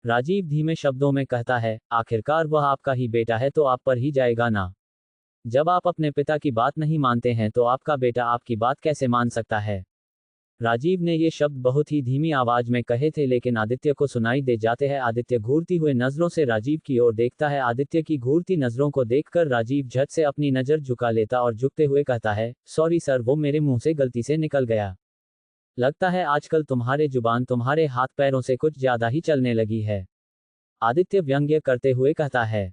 राजीव धीमे शब्दों में कहता है, आखिरकार वह आपका ही बेटा है तो आप पर ही जाएगा ना। जब आप अपने पिता की बात नहीं मानते हैं तो आपका बेटा आपकी बात कैसे मान सकता है? राजीव ने ये शब्द बहुत ही धीमी आवाज में कहे थे, लेकिन आदित्य को सुनाई दे जाते हैं। आदित्य घूरती हुए नजरों से राजीव की ओर देखता है। आदित्य की घूरती नजरों को देखकर राजीव झट से अपनी नजर झुका लेता और झुकते हुए कहता है, सॉरी सर, वो मेरे मुंह से गलती से निकल गया। लगता है आजकल तुम्हारे जुबान तुम्हारे हाथ पैरों से कुछ ज्यादा ही चलने लगी है। आदित्य व्यंग्य करते हुए कहता है,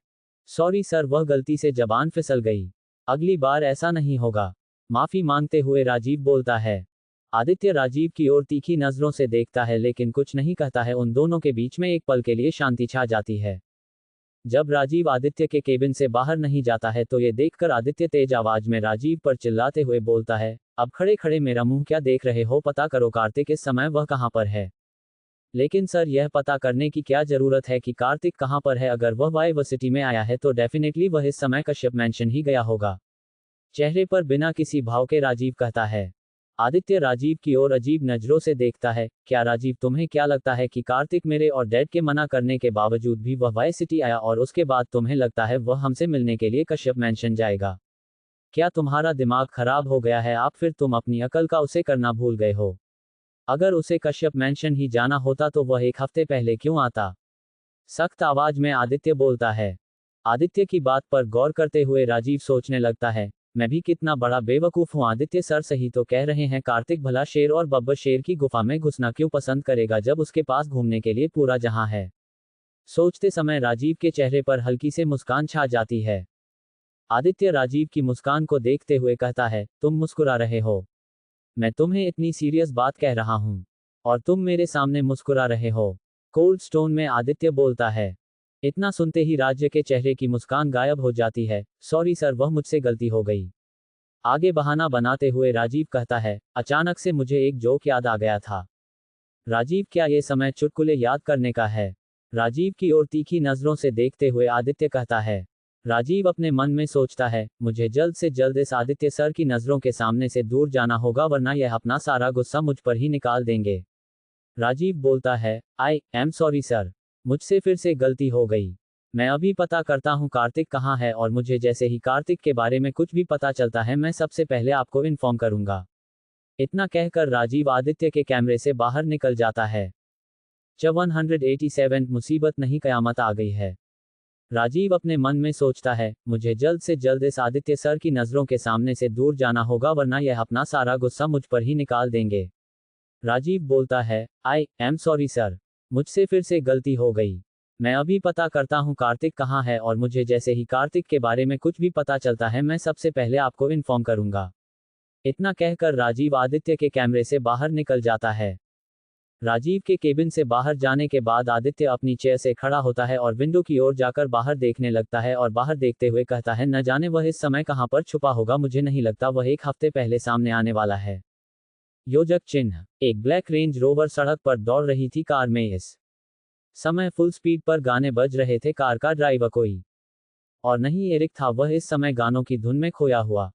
सॉरी सर, वह गलती से जबान फिसल गई। अगली बार ऐसा नहीं होगा। माफी मांगते हुए राजीव बोलता है। आदित्य राजीव की ओर तीखी नजरों से देखता है लेकिन कुछ नहीं कहता है। उन दोनों के बीच में एक पल के लिए शांति छा जाती है। जब राजीव आदित्य के केबिन से बाहर नहीं जाता है तो ये देखकर आदित्य तेज आवाज में राजीव पर चिल्लाते हुए बोलता है, अब खड़े खड़े मेरा मुंह क्या देख रहे हो? पता करो कार्तिक इस समय वह कहां पर है। लेकिन सर, यह पता करने की क्या जरूरत है कि कार्तिक कहां पर है? अगर वह वाइवर्सिटी में आया है तो डेफिनेटली वह इस समय कश्यप मैंशन ही गया होगा। चेहरे पर बिना किसी भाव के राजीव कहता है। आदित्य राजीव की ओर अजीब नजरों से देखता है। क्या राजीव, तुम्हें क्या लगता है कि कार्तिक मेरे और डैड के मना करने के बावजूद भी वह वाई सिटी आया और उसके बाद तुम्हें लगता है वह हमसे मिलने के लिए कश्यप मैंशन जाएगा? क्या तुम्हारा दिमाग खराब हो गया है? आप फिर तुम अपनी अकल का उसे करना भूल गए हो। अगर उसे कश्यप मैंशन ही जाना होता तो वह एक हफ्ते पहले क्यों आता? सख्त आवाज में आदित्य बोलता है। आदित्य की बात पर गौर करते हुए राजीव सोचने लगता है, मैं भी कितना बड़ा बेवकूफ हूं। आदित्य सर सही तो कह रहे हैं। कार्तिक भला शेर और बब्बर शेर की गुफा में घुसना क्यों पसंद करेगा जब उसके पास घूमने के लिए पूरा जहां है? सोचते समय राजीव के चेहरे पर हल्की से मुस्कान छा जाती है। आदित्य राजीव की मुस्कान को देखते हुए कहता है, तुम मुस्कुरा रहे हो? मैं तुम्हें इतनी सीरियस बात कह रहा हूं और तुम मेरे सामने मुस्कुरा रहे हो? कोल्ड स्टोन में आदित्य बोलता है। इतना सुनते ही राज्य के चेहरे की मुस्कान गायब हो जाती है। सॉरी सर, वह मुझसे गलती हो गई। आगे बहाना बनाते हुए राजीव कहता है, अचानक से मुझे एक जोक याद आ गया था। राजीव, क्या ये समय चुटकुले याद करने का है? राजीव की ओर तीखी नजरों से देखते हुए आदित्य कहता है। राजीव अपने मन में सोचता है, मुझे जल्द से जल्द इस आदित्य सर की नजरों के सामने से दूर जाना होगा वरना यह अपना सारा गुस्सा मुझ पर ही निकाल देंगे। राजीव बोलता है, आई एम सॉरी सर, मुझसे फिर से गलती हो गई। मैं अभी पता करता हूँ कार्तिक कहाँ है और मुझे जैसे ही कार्तिक के बारे में कुछ भी पता चलता है मैं सबसे पहले आपको इन्फॉर्म करूंगा। इतना कहकर राजीव आदित्य के कैमरे से बाहर निकल जाता है। 187 मुसीबत नहीं कयामत आ गई है। राजीव अपने मन में सोचता है, मुझे जल्द से जल्द इस आदित्य सर की नजरों के सामने से दूर जाना होगा वरना यह अपना सारा गुस्सा मुझ पर ही निकाल देंगे। राजीव बोलता है, आई एम सॉरी सर, मुझसे फिर से गलती हो गई। मैं अभी पता करता हूँ कार्तिक कहाँ है और मुझे जैसे ही कार्तिक के बारे में कुछ भी पता चलता है मैं सबसे पहले आपको इन्फॉर्म करूंगा। इतना कहकर राजीव आदित्य के कैमरे से बाहर निकल जाता है। राजीव के केबिन से बाहर जाने के बाद आदित्य अपनी चेयर से खड़ा होता है और विंडो की ओर जाकर बाहर देखने लगता है और बाहर देखते हुए कहता है, न जाने वह इस समय कहां पर छुपा होगा। मुझे नहीं लगता वह एक हफ्ते पहले सामने आने वाला है। योजक चिन्ह। एक ब्लैक रेंज रोवर सड़क पर दौड़ रही थी। कार में इस समय फुल स्पीड पर गाने बज रहे थे। कार का ड्राइवर कोई और नहीं एरिक था। वह इस समय गानों की धुन में खोया हुआ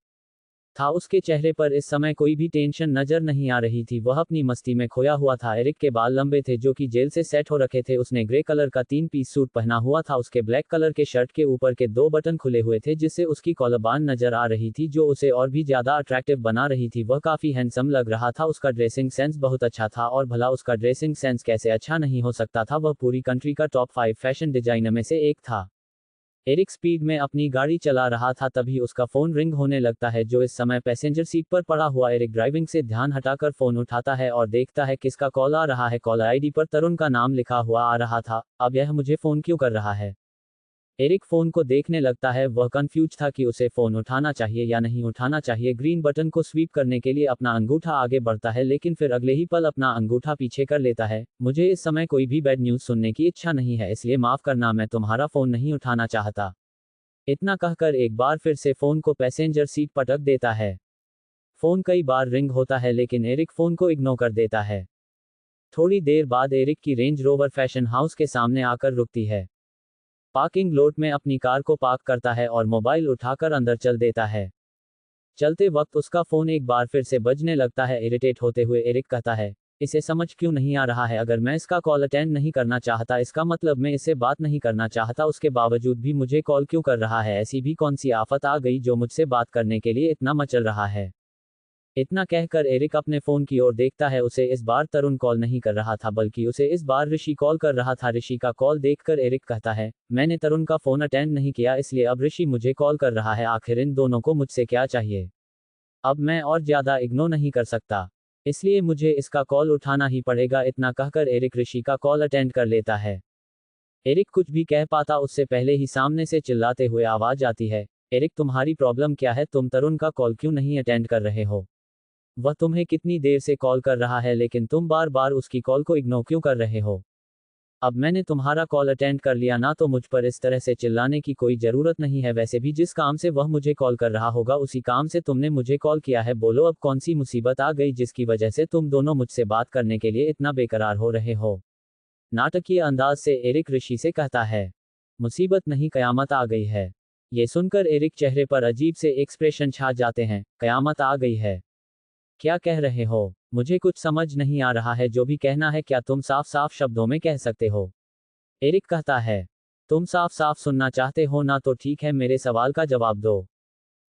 था। उसके चेहरे पर इस समय कोई भी टेंशन नजर नहीं आ रही थी। वह अपनी मस्ती में खोया हुआ था। एरिक के बाल लंबे थे जो कि जेल से सेट हो रखे थे। उसने ग्रे कलर का 3 पीस सूट पहना हुआ था। उसके ब्लैक कलर के शर्ट के ऊपर के 2 बटन खुले हुए थे जिससे उसकी कॉलरबान नजर आ रही थी जो उसे और भी ज्यादा अट्रैक्टिव बना रही थी। वह काफी हैंडसम लग रहा था। उसका ड्रेसिंग सेंस बहुत अच्छा था और भला उसका ड्रेसिंग सेंस कैसे अच्छा नहीं हो सकता था। वह पूरी कंट्री का टॉप 5 फैशन डिजाइनर में से एक था। एरिक स्पीड में अपनी गाड़ी चला रहा था, तभी उसका फोन रिंग होने लगता है, जो इस समय पैसेंजर सीट पर पड़ा हुआ एरिक ड्राइविंग से ध्यान हटाकर फोन उठाता है और देखता है किसका कॉल आ रहा है। कॉलर आईडी पर तरुण का नाम लिखा हुआ आ रहा था। अब यह मुझे फोन क्यों कर रहा है? एरिक फोन को देखने लगता है। वह कंफ्यूज था कि उसे फोन उठाना चाहिए या नहीं उठाना चाहिए। ग्रीन बटन को स्वीप करने के लिए अपना अंगूठा आगे बढ़ता है, लेकिन फिर अगले ही पल अपना अंगूठा पीछे कर लेता है। मुझे इस समय कोई भी बैड न्यूज़ सुनने की इच्छा नहीं है, इसलिए माफ करना, मैं तुम्हारा फोन नहीं उठाना चाहता। इतना कहकर एक बार फिर से फोन को पैसेंजर सीट पटक देता है। फोन कई बार रिंग होता है, लेकिन एरिक फोन को इग्नोर कर देता है। थोड़ी देर बाद एरिक की रेंज रोवर फैशन हाउस के सामने आकर रुकती है। पार्किंग लॉट में अपनी कार को पार्क करता है और मोबाइल उठाकर अंदर चल देता है। चलते वक्त उसका फोन एक बार फिर से बजने लगता है। इरिटेट होते हुए एरिक कहता है, इसे समझ क्यों नहीं आ रहा है? अगर मैं इसका कॉल अटेंड नहीं करना चाहता, इसका मतलब मैं इससे बात नहीं करना चाहता, उसके बावजूद भी मुझे कॉल क्यों कर रहा है? ऐसी भी कौन सी आफत आ गई जो मुझसे बात करने के लिए इतना मचल रहा है? इतना कहकर एरिक अपने फोन की ओर देखता है। उसे इस बार तरुण कॉल नहीं कर रहा था, बल्कि उसे इस बार ऋषि कॉल कर रहा था। ऋषि का कॉल देखकर एरिक कहता है, मैंने तरुण का फोन अटेंड नहीं किया, इसलिए अब ऋषि मुझे कॉल कर रहा है। आखिर इन दोनों को मुझसे क्या चाहिए? अब मैं और ज्यादा इग्नोर नहीं कर सकता, इसलिए मुझे इसका कॉल उठाना ही पड़ेगा। इतना कहकर एरिक ऋषि का कॉल अटेंड कर लेता है। एरिक कुछ भी कह पाता उससे पहले ही सामने से चिल्लाते हुए आवाज आती है, एरिक तुम्हारी प्रॉब्लम क्या है? तुम तरुण का कॉल क्यों नहीं अटेंड कर रहे हो? वह तुम्हें कितनी देर से कॉल कर रहा है, लेकिन तुम बार बार उसकी कॉल को इग्नोर क्यों कर रहे हो? अब मैंने तुम्हारा कॉल अटेंड कर लिया ना, तो मुझ पर इस तरह से चिल्लाने की कोई ज़रूरत नहीं है। वैसे भी जिस काम से वह मुझे कॉल कर रहा होगा, उसी काम से तुमने मुझे कॉल किया है। बोलो अब कौन सी मुसीबत आ गई जिसकी वजह से तुम दोनों मुझसे बात करने के लिए इतना बेकरार हो रहे हो? नाटकीय अंदाज से एरिक ऋषि से कहता है। मुसीबत नहीं, कयामत आ गई है। ये सुनकर एरिक चेहरे पर अजीब से एक्सप्रेशन छा जाते हैं। कयामत आ गई है? क्या कह रहे हो? मुझे कुछ समझ नहीं आ रहा है। जो भी कहना है, क्या तुम साफ साफ शब्दों में कह सकते हो? एरिक कहता है। तुम साफ साफ सुनना चाहते हो ना, तो ठीक है, मेरे सवाल का जवाब दो।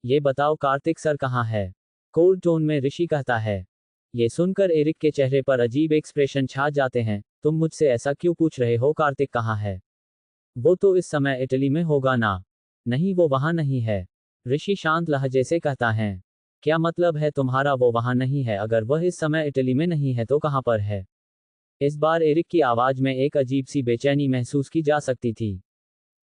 ये बताओ, कार्तिक सर कहाँ है? कोल्ड टोन में ऋषि कहता है। ये सुनकर एरिक के चेहरे पर अजीब एक्सप्रेशन छा जाते हैं। तुम मुझसे ऐसा क्यों पूछ रहे हो? कार्तिक कहाँ है? वो तो इस समय इटली में होगा ना। नहीं, वो वहां नहीं है, ऋषि शांत लहजे से कहता है। क्या मतलब है तुम्हारा? वो वहां नहीं है? अगर वह इस समय इटली में नहीं है तो कहां पर है? इस बार एरिक की आवाज में एक अजीब सी बेचैनी महसूस की जा सकती थी।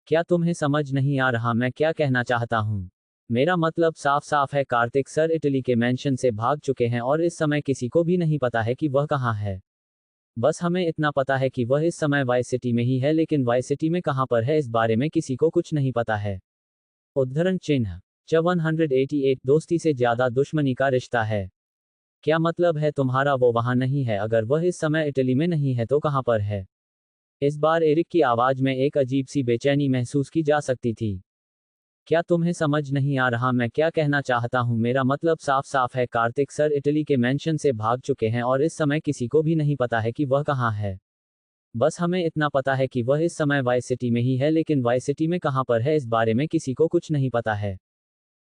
क्या तुम्हें समझ नहीं आ रहा मैं क्या कहना चाहता हूँ? मेरा मतलब साफ साफ है, कार्तिक सर इटली के मेंशन से भाग चुके हैं और इस समय किसी को भी नहीं पता है कि वह कहाँ है। बस हमें इतना पता है कि वह इस समय वाई सिटी में ही है, लेकिन वाई सिटी में कहां पर है, इस बारे में किसी को कुछ नहीं पता है। उद्धरण चिन्ह 188 दोस्ती से ज्यादा दुश्मनी का रिश्ता है। क्या मतलब है तुम्हारा? वो वहां नहीं है? अगर वह इस समय इटली में नहीं है तो कहां पर है? इस बार एरिक की आवाज में एक अजीब सी बेचैनी महसूस की जा सकती थी। क्या तुम्हें समझ नहीं आ रहा मैं क्या कहना चाहता हूं? मेरा मतलब साफ साफ है, कार्तिक सर इटली के मेंशन से भाग चुके हैं और इस समय किसी को भी नहीं पता है कि वह कहां है। बस हमें इतना पता है कि वह इस समय वाई सिटी में ही है, लेकिन वाई सिटी में कहां पर है, इस बारे में किसी को कुछ नहीं पता है।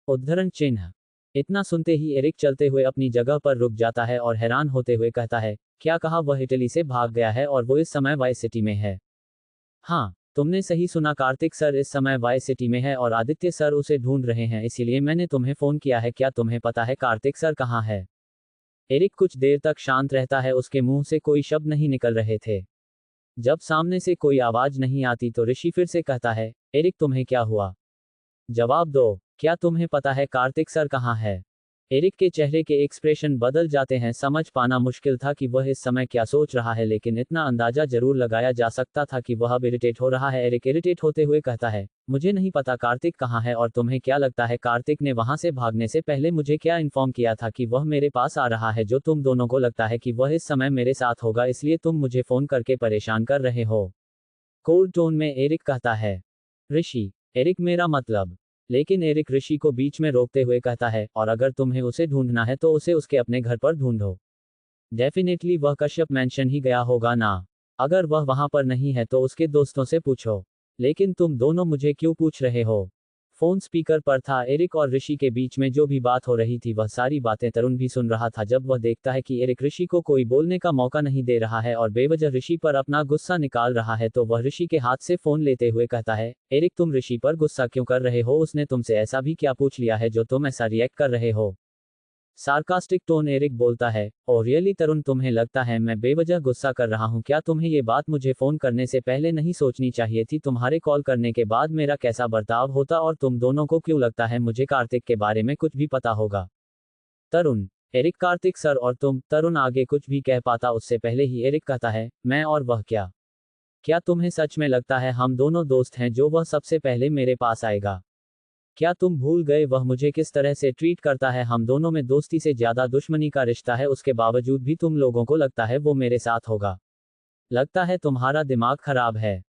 उद्धरण चिन्ह। इतना सुनते ही एरिक चलते हुए अपनी जगह पर रुक जाता है और हैरान होते हुए कहता है, क्या कहा? वह इटली से भाग गया है और वो इस समय वाई सिटी में है? हाँ, तुमने सही सुना, कार्तिक सर इस समय वाई सिटी में है और आदित्य सर उसे ढूंढ रहे हैं, इसीलिए मैंने तुम्हें फोन किया है। क्या तुम्हें पता है कार्तिक सर कहाँ है? एरिक कुछ देर तक शांत रहता है। उसके मुंह से कोई शब्द नहीं निकल रहे थे। जब सामने से कोई आवाज नहीं आती तो ऋषि फिर से कहता है, एरिक तुम्हें क्या हुआ? जवाब दो, क्या तुम्हें पता है कार्तिक सर कहाँ है? एरिक के चेहरे के एक्सप्रेशन बदल जाते हैं। समझ पाना मुश्किल था कि वह इस समय क्या सोच रहा है, लेकिन इतना अंदाजा जरूर लगाया जा सकता था कि वह अब इरिटेट हो रहा है। एरिक इरिटेट होते हुए कहता है, मुझे नहीं पता कार्तिक कहाँ है, और तुम्हें क्या लगता है कार्तिक ने वहां से भागने से पहले मुझे क्या इन्फॉर्म किया था कि वह मेरे पास आ रहा है? जो तुम दोनों को लगता है कि वह इस समय मेरे साथ होगा, इसलिए तुम मुझे फोन करके परेशान कर रहे हो। कोल्ड टोन में एरिक कहता है। ऋषि, एरिक मेरा मतलब। लेकिन एरिक ऋषि को बीच में रोकते हुए कहता है, और अगर तुम्हें उसे ढूंढना है तो उसे उसके अपने घर पर ढूंढो। डेफिनेटली वह कश्यप मेंशन ही गया होगा ना। अगर वह वहां पर नहीं है तो उसके दोस्तों से पूछो। लेकिन तुम दोनों मुझे क्यों पूछ रहे हो? फोन स्पीकर पर था। एरिक और ऋषि के बीच में जो भी बात हो रही थी वह सारी बातें तरुण भी सुन रहा था। जब वह देखता है कि एरिक ऋषि को कोई बोलने का मौका नहीं दे रहा है और बेवजह ऋषि पर अपना गुस्सा निकाल रहा है तो वह ऋषि के हाथ से फोन लेते हुए कहता है, एरिक तुम ऋषि पर गुस्सा क्यों कर रहे हो? उसने तुमसे ऐसा भी क्या पूछ लिया है जो तुम ऐसा रिएक्ट कर रहे हो? सार्कास्टिक टोन एरिक बोलता है। ओ रियली तरुण, तुम्हें लगता है मैं बेवजह गुस्सा कर रहा हूं? क्या तुम्हें ये बात मुझे फोन करने से पहले नहीं सोचनी चाहिए थी? तुम्हारे कॉल करने के बाद मेरा कैसा बर्ताव होता? और तुम दोनों को क्यों लगता है मुझे कार्तिक के बारे में कुछ भी पता होगा? तरुण, एरिक कार्तिक सर और तुम। तरुण आगे कुछ भी कह पाता उससे पहले ही एरिक कहता है, मैं और वह क्या? क्या तुम्हें सच में लगता है हम दोनों दोस्त हैं जो वह सबसे पहले मेरे पास आएगा? क्या तुम भूल गए वह मुझे किस तरह से ट्रीट करता है? हम दोनों में दोस्ती से ज्यादा दुश्मनी का रिश्ता है। उसके बावजूद भी तुम लोगों को लगता है वो मेरे साथ होगा? लगता है तुम्हारा दिमाग खराब है।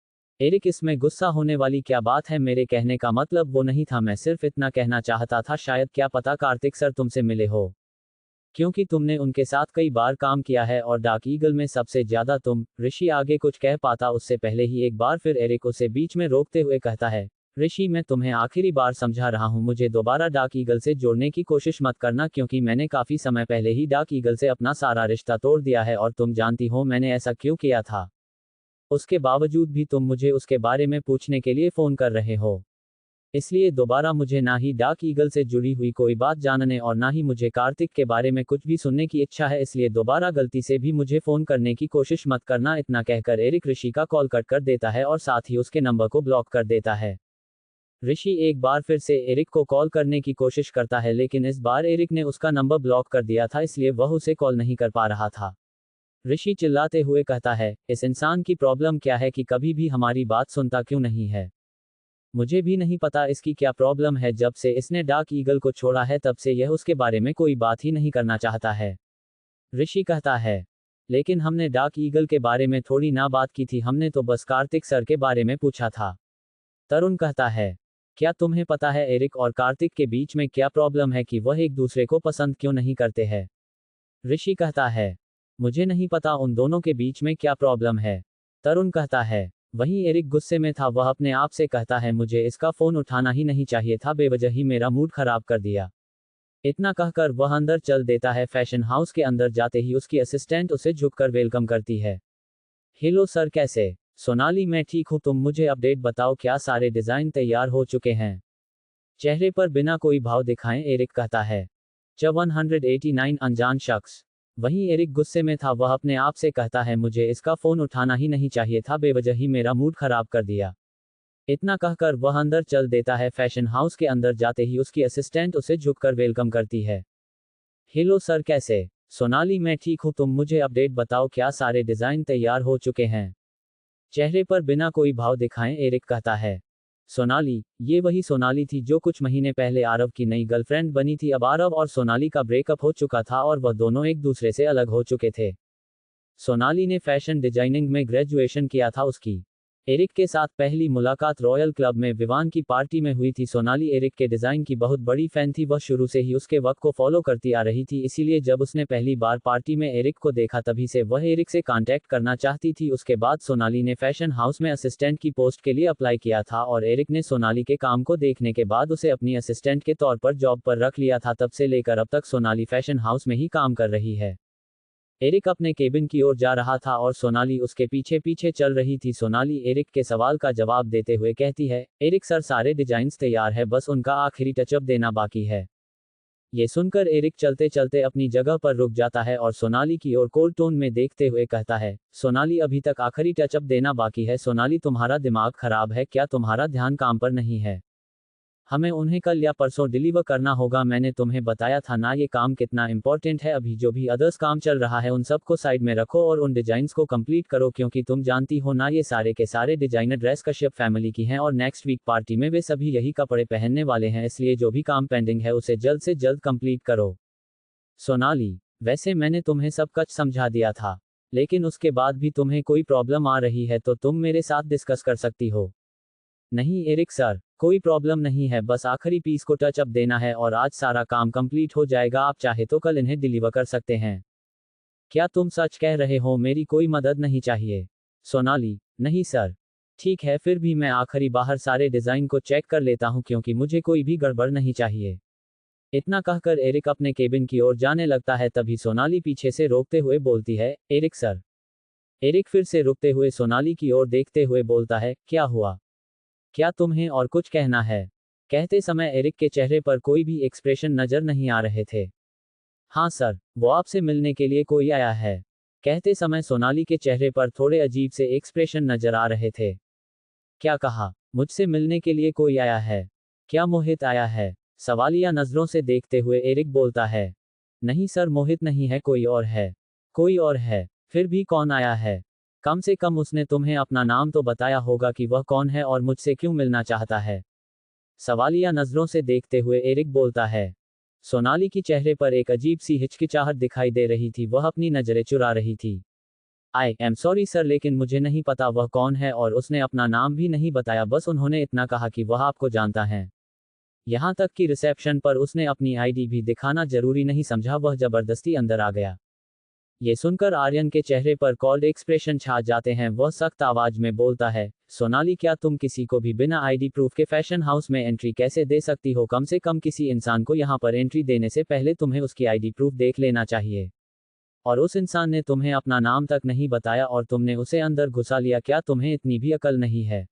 एरिक, इसमें गुस्सा होने वाली क्या बात है? मेरे कहने का मतलब वो नहीं था, मैं सिर्फ इतना कहना चाहता था शायद क्या पता कार्तिक सर तुमसे मिले हो, क्योंकि तुमने उनके साथ कई बार काम किया है और डार्क ईगल में सबसे ज्यादा तुम। ऋषि आगे कुछ कह पाता उससे पहले ही एक बार फिर एरिक उसे बीच में रोकते हुए कहता है, ऋषि मैं तुम्हें आखिरी बार समझा रहा हूं, मुझे दोबारा डार्क ईगल से जोड़ने की कोशिश मत करना क्योंकि मैंने काफी समय पहले ही डार्क ईगल से अपना सारा रिश्ता तोड़ दिया है और तुम जानती हो मैंने ऐसा क्यों किया था। उसके बावजूद भी तुम मुझे उसके बारे में पूछने के लिए फोन कर रहे हो, इसलिए दोबारा मुझे ना ही डार्क ईगल से जुड़ी हुई कोई बात जानने और ना ही मुझे कार्तिक के बारे में कुछ भी सुनने की इच्छा है, इसलिए दोबारा गलती से भी मुझे फोन करने की कोशिश मत करना। इतना कहकर एरिक ऋषि का कॉल कट कर देता है और साथ ही उसके नंबर को ब्लॉक कर देता है। ऋषि एक बार फिर से एरिक को कॉल करने की कोशिश करता है लेकिन इस बार एरिक ने उसका नंबर ब्लॉक कर दिया था, इसलिए वह उसे कॉल नहीं कर पा रहा था। ऋषि चिल्लाते हुए कहता है, इस इंसान की प्रॉब्लम क्या है कि कभी भी हमारी बात सुनता क्यों नहीं है? मुझे भी नहीं पता इसकी क्या प्रॉब्लम है। जब से इसने डार्क ईगल को छोड़ा है तब से यह उसके बारे में कोई बात ही नहीं करना चाहता है। ऋषि कहता है, लेकिन हमने डार्क ईगल के बारे में थोड़ी ना बात की थी, हमने तो बस कार्तिक सर के बारे में पूछा था। तरुण कहता है, क्या तुम्हें पता है एरिक और कार्तिक के बीच में क्या प्रॉब्लम है कि वह एक दूसरे को पसंद क्यों नहीं करते हैं? ऋषि कहता है, मुझे नहीं पता उन दोनों के बीच में क्या प्रॉब्लम है। तरुण कहता है, वहीं एरिक गुस्से में था, वह अपने आप से कहता है मुझे इसका फोन उठाना ही नहीं चाहिए था, बेवजह ही मेरा मूड खराब कर दिया। इतना कहकर वह अंदर चल देता है। फैशन हाउस के अंदर जाते ही उसकी असिस्टेंट उसे झुककर वेलकम करती है। हेलो सर, कैसे? सोनाली, मैं ठीक हूँ, तुम मुझे अपडेट बताओ, क्या सारे डिजाइन तैयार हो चुके हैं? चेहरे पर बिना कोई भाव दिखाएं एरिक कहता है। 189 अनजान शख्स। वहीं एरिक गुस्से में था, वह अपने आप से कहता है मुझे इसका फोन उठाना ही नहीं चाहिए था, बेवजह ही मेरा मूड खराब कर दिया। इतना कहकर वह अंदर चल देता है। फैशन हाउस के अंदर जाते ही उसकी असिस्टेंट उसे झुककर वेलकम करती है। हेलो सर, कैसे? सोनाली, मैं ठीक हूँ, तुम मुझे अपडेट बताओ, क्या सारे डिजाइन तैयार हो चुके हैं? चेहरे पर बिना कोई भाव दिखाएं एरिक कहता है। सोनाली, ये वही सोनाली थी जो कुछ महीने पहले आरव की नई गर्लफ्रेंड बनी थी। अब आरव और सोनाली का ब्रेकअप हो चुका था और वह दोनों एक दूसरे से अलग हो चुके थे। सोनाली ने फैशन डिजाइनिंग में ग्रेजुएशन किया था। उसकी एरिक के साथ पहली मुलाकात रॉयल क्लब में विवान की पार्टी में हुई थी। सोनाली एरिक के डिजाइन की बहुत बड़ी फैन थी, वह शुरू से ही उसके वर्क को फॉलो करती आ रही थी, इसीलिए जब उसने पहली बार पार्टी में एरिक को देखा तभी से वह एरिक से कांटेक्ट करना चाहती थी। उसके बाद सोनाली ने फैशन हाउस में असिस्टेंट की पोस्ट के लिए अप्लाई किया था और एरिक ने सोनाली के काम को देखने के बाद उसे अपनी असिस्टेंट के तौर पर जॉब पर रख लिया था। तब से लेकर अब तक सोनाली फैशन हाउस में ही काम कर रही है। एरिक अपने केबिन की ओर जा रहा था और सोनाली उसके पीछे पीछे चल रही थी। सोनाली एरिक के सवाल का जवाब देते हुए कहती है, एरिक सर, सारे डिजाइन्स तैयार है, बस उनका आखिरी टचअप देना बाकी है। ये सुनकर एरिक चलते चलते अपनी जगह पर रुक जाता है और सोनाली की ओर कोल्ड टोन में देखते हुए कहता है, सोनाली, अभी तक आखिरी टचअप देना बाकी है। सोनाली, तुम्हारा दिमाग खराब है क्या? तुम्हारा ध्यान काम पर नहीं है? हमें उन्हें कल या परसों डिलीवर करना होगा। मैंने तुम्हें बताया था ना ये काम कितना इंपॉर्टेंट है। अभी जो भी अदर्स काम चल रहा है उन सबको साइड में रखो और उन डिजाइन्स को कंप्लीट करो, क्योंकि तुम जानती हो ना ये सारे के सारे डिजाइनर ड्रेस कश्यप फैमिली की हैं और नेक्स्ट वीक पार्टी में वे सभी यही कपड़े पहनने वाले हैं, इसलिए जो भी काम पेंडिंग है उसे जल्द से जल्द कंप्लीट करो। सोनाली, वैसे मैंने तुम्हें सब कुछ समझा दिया था, लेकिन उसके बाद भी तुम्हें कोई प्रॉब्लम आ रही है तो तुम मेरे साथ डिस्कस कर सकती हो। नहीं एरिक सर, कोई प्रॉब्लम नहीं है, बस आखिरी पीस को टच अप देना है और आज सारा काम कंप्लीट हो जाएगा। आप चाहे तो कल इन्हें डिलीवर कर सकते हैं। क्या तुम सच कह रहे हो? मेरी कोई मदद नहीं चाहिए? सोनाली, नहीं सर, ठीक है, फिर भी मैं आखिरी बाहर सारे डिजाइन को चेक कर लेता हूं क्योंकि मुझे कोई भी गड़बड़ नहीं चाहिए। इतना कहकर एरिक अपने केबिन की ओर जाने लगता है, तभी सोनाली पीछे से रोकते हुए बोलती है, एरिक सर। एरिक फिर से रुकते हुए सोनाली की ओर देखते हुए बोलता है, क्या हुआ? क्या तुम्हें और कुछ कहना है? कहते समय एरिक के चेहरे पर कोई भी एक्सप्रेशन नजर नहीं आ रहे थे। हाँ सर, वो आपसे मिलने के लिए कोई आया है। कहते समय सोनाली के चेहरे पर थोड़े अजीब से एक्सप्रेशन नजर आ रहे थे। क्या कहा? मुझसे मिलने के लिए कोई आया है? क्या मोहित आया है? सवालिया नजरों से देखते हुए एरिक बोलता है। नहीं सर, मोहित नहीं है, कोई और है। कोई और है? फिर भी कौन आया है? कम से कम उसने तुम्हें अपना नाम तो बताया होगा कि वह कौन है और मुझसे क्यों मिलना चाहता है। सवालिया नजरों से देखते हुए एरिक बोलता है। सोनाली की चेहरे पर एक अजीब सी हिचकिचाहट दिखाई दे रही थी, वह अपनी नजरें चुरा रही थी। आई एम सॉरी सर, लेकिन मुझे नहीं पता वह कौन है और उसने अपना नाम भी नहीं बताया, बस उन्होंने इतना कहा कि वह आपको जानता है। यहाँ तक कि रिसेप्शन पर उसने अपनी आईडी भी दिखाना जरूरी नहीं समझा, वह जबरदस्ती अंदर आ गया। ये सुनकर आर्यन के चेहरे पर कॉल्ड एक्सप्रेशन छा जाते हैं, वह सख्त आवाज में बोलता है, सोनाली क्या तुम किसी को भी बिना आईडी प्रूफ के फैशन हाउस में एंट्री कैसे दे सकती हो? कम से कम किसी इंसान को यहाँ पर एंट्री देने से पहले तुम्हें उसकी आईडी प्रूफ देख लेना चाहिए। और उस इंसान ने तुम्हें अपना नाम तक नहीं बताया और तुमने उसे अंदर घुसा लिया, क्या तुम्हें इतनी भी अकल नहीं है?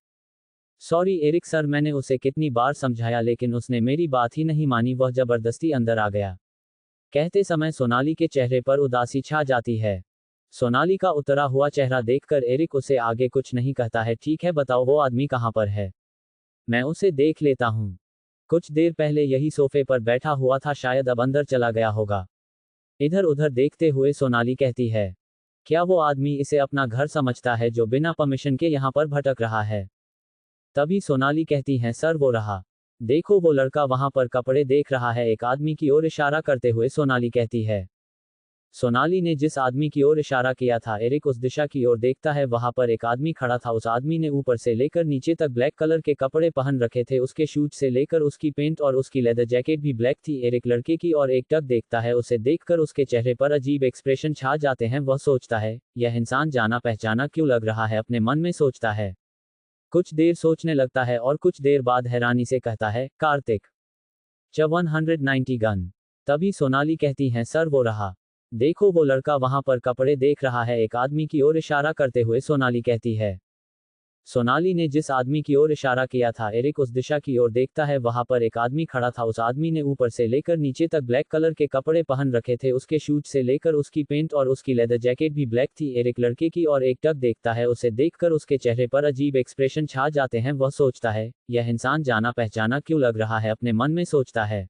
सॉरी एरिक सर, मैंने उसे कितनी बार समझाया लेकिन उसने मेरी बात ही नहीं मानी, वह जबरदस्ती अंदर आ गया। कहते समय सोनाली के चेहरे पर उदासी छा जाती है। सोनाली का उतरा हुआ चेहरा देखकर एरिक उसे आगे कुछ नहीं कहता है। ठीक है, बताओ वो आदमी कहाँ पर है? मैं उसे देख लेता हूँ। कुछ देर पहले यही सोफे पर बैठा हुआ था, शायद अब अंदर चला गया होगा। इधर उधर देखते हुए सोनाली कहती है, क्या वो आदमी इसे अपना घर समझता है जो बिना परमिशन के यहाँ पर भटक रहा है? तभी सोनाली कहती है, सर वो रहा, देखो वो लड़का वहां पर कपड़े देख रहा है। एक आदमी की ओर इशारा करते हुए सोनाली कहती है। सोनाली ने जिस आदमी की ओर इशारा किया था, एरिक उस दिशा की ओर देखता है, वहां पर एक आदमी खड़ा था। उस आदमी ने ऊपर से लेकर नीचे तक ब्लैक कलर के कपड़े पहन रखे थे, उसके शूज से लेकर उसकी पेंट और उसकी लेदर जैकेट भी ब्लैक थी। एरिक लड़के की और एक टक देखता है, उसे देखकर उसके चेहरे पर अजीब एक्सप्रेशन छा जाते हैं। वह सोचता है, यह इंसान जाना पहचाना क्यों लग रहा है, अपने मन में सोचता है। कुछ देर सोचने लगता है और कुछ देर बाद हैरानी से कहता है, कार्तिक 190 गन। तभी सोनाली कहती हैं, सर वो रहा, देखो वो लड़का वहां पर कपड़े देख रहा है। एक आदमी की ओर इशारा करते हुए सोनाली कहती है। सोनाली ने जिस आदमी की ओर इशारा किया था, एरिक उस दिशा की ओर देखता है, वहां पर एक आदमी खड़ा था। उस आदमी ने ऊपर से लेकर नीचे तक ब्लैक कलर के कपड़े पहन रखे थे, उसके शूज से लेकर उसकी पेंट और उसकी लेदर जैकेट भी ब्लैक थी। एरिक लड़के की और एक टक देखता है, उसे देखकर उसके चेहरे पर अजीब एक्सप्रेशन छा जाते हैं। वह सोचता है, यह इंसान जाना पहचाना क्यों लग रहा है, अपने मन में सोचता है।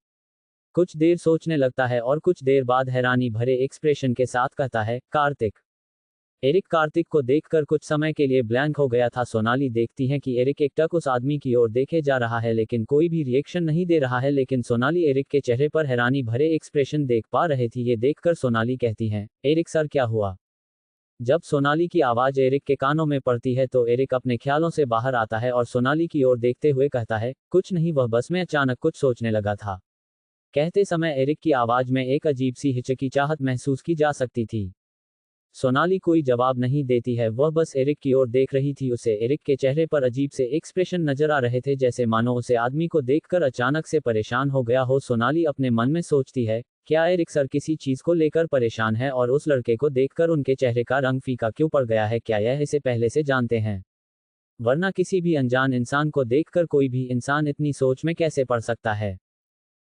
कुछ देर सोचने लगता है और कुछ देर बाद हैरानी भरे एक्सप्रेशन के साथ कहता है, कार्तिक। एरिक कार्तिक को देखकर कुछ समय के लिए ब्लैंक हो गया था। सोनाली देखती है कि एरिक एकटक उस आदमी की ओर देखे जा रहा है लेकिन कोई भी रिएक्शन नहीं दे रहा है, लेकिन सोनाली एरिक के चेहरे पर हैरानी भरे एक्सप्रेशन देख पा रहे थी। ये देखकर सोनाली कहती हैं, एरिक सर क्या हुआ? जब सोनाली की आवाज एरिक के कानों में पड़ती है तो एरिक अपने ख्यालों से बाहर आता है और सोनाली की ओर देखते हुए कहता है, कुछ नहीं, वह बस मैं अचानक कुछ सोचने लगा था। कहते समय एरिक की आवाज में एक अजीब सी हिचकिचाहट महसूस की जा सकती थी। सोनाली कोई जवाब नहीं देती है, वह बस एरिक की ओर देख रही थी। उसे एरिक के चेहरे पर अजीब से एक्सप्रेशन नजर आ रहे थे, जैसे मानो उसे आदमी को देखकर अचानक से परेशान हो गया हो। सोनाली अपने मन में सोचती है, क्या एरिक सर किसी चीज को लेकर परेशान है और उस लड़के को देखकर उनके चेहरे का रंग फीका क्यों पड़ गया है? क्या यह इसे पहले से जानते हैं? वरना किसी भी अनजान इंसान को देखकर कोई भी इंसान इतनी सोच में कैसे पड़ सकता है?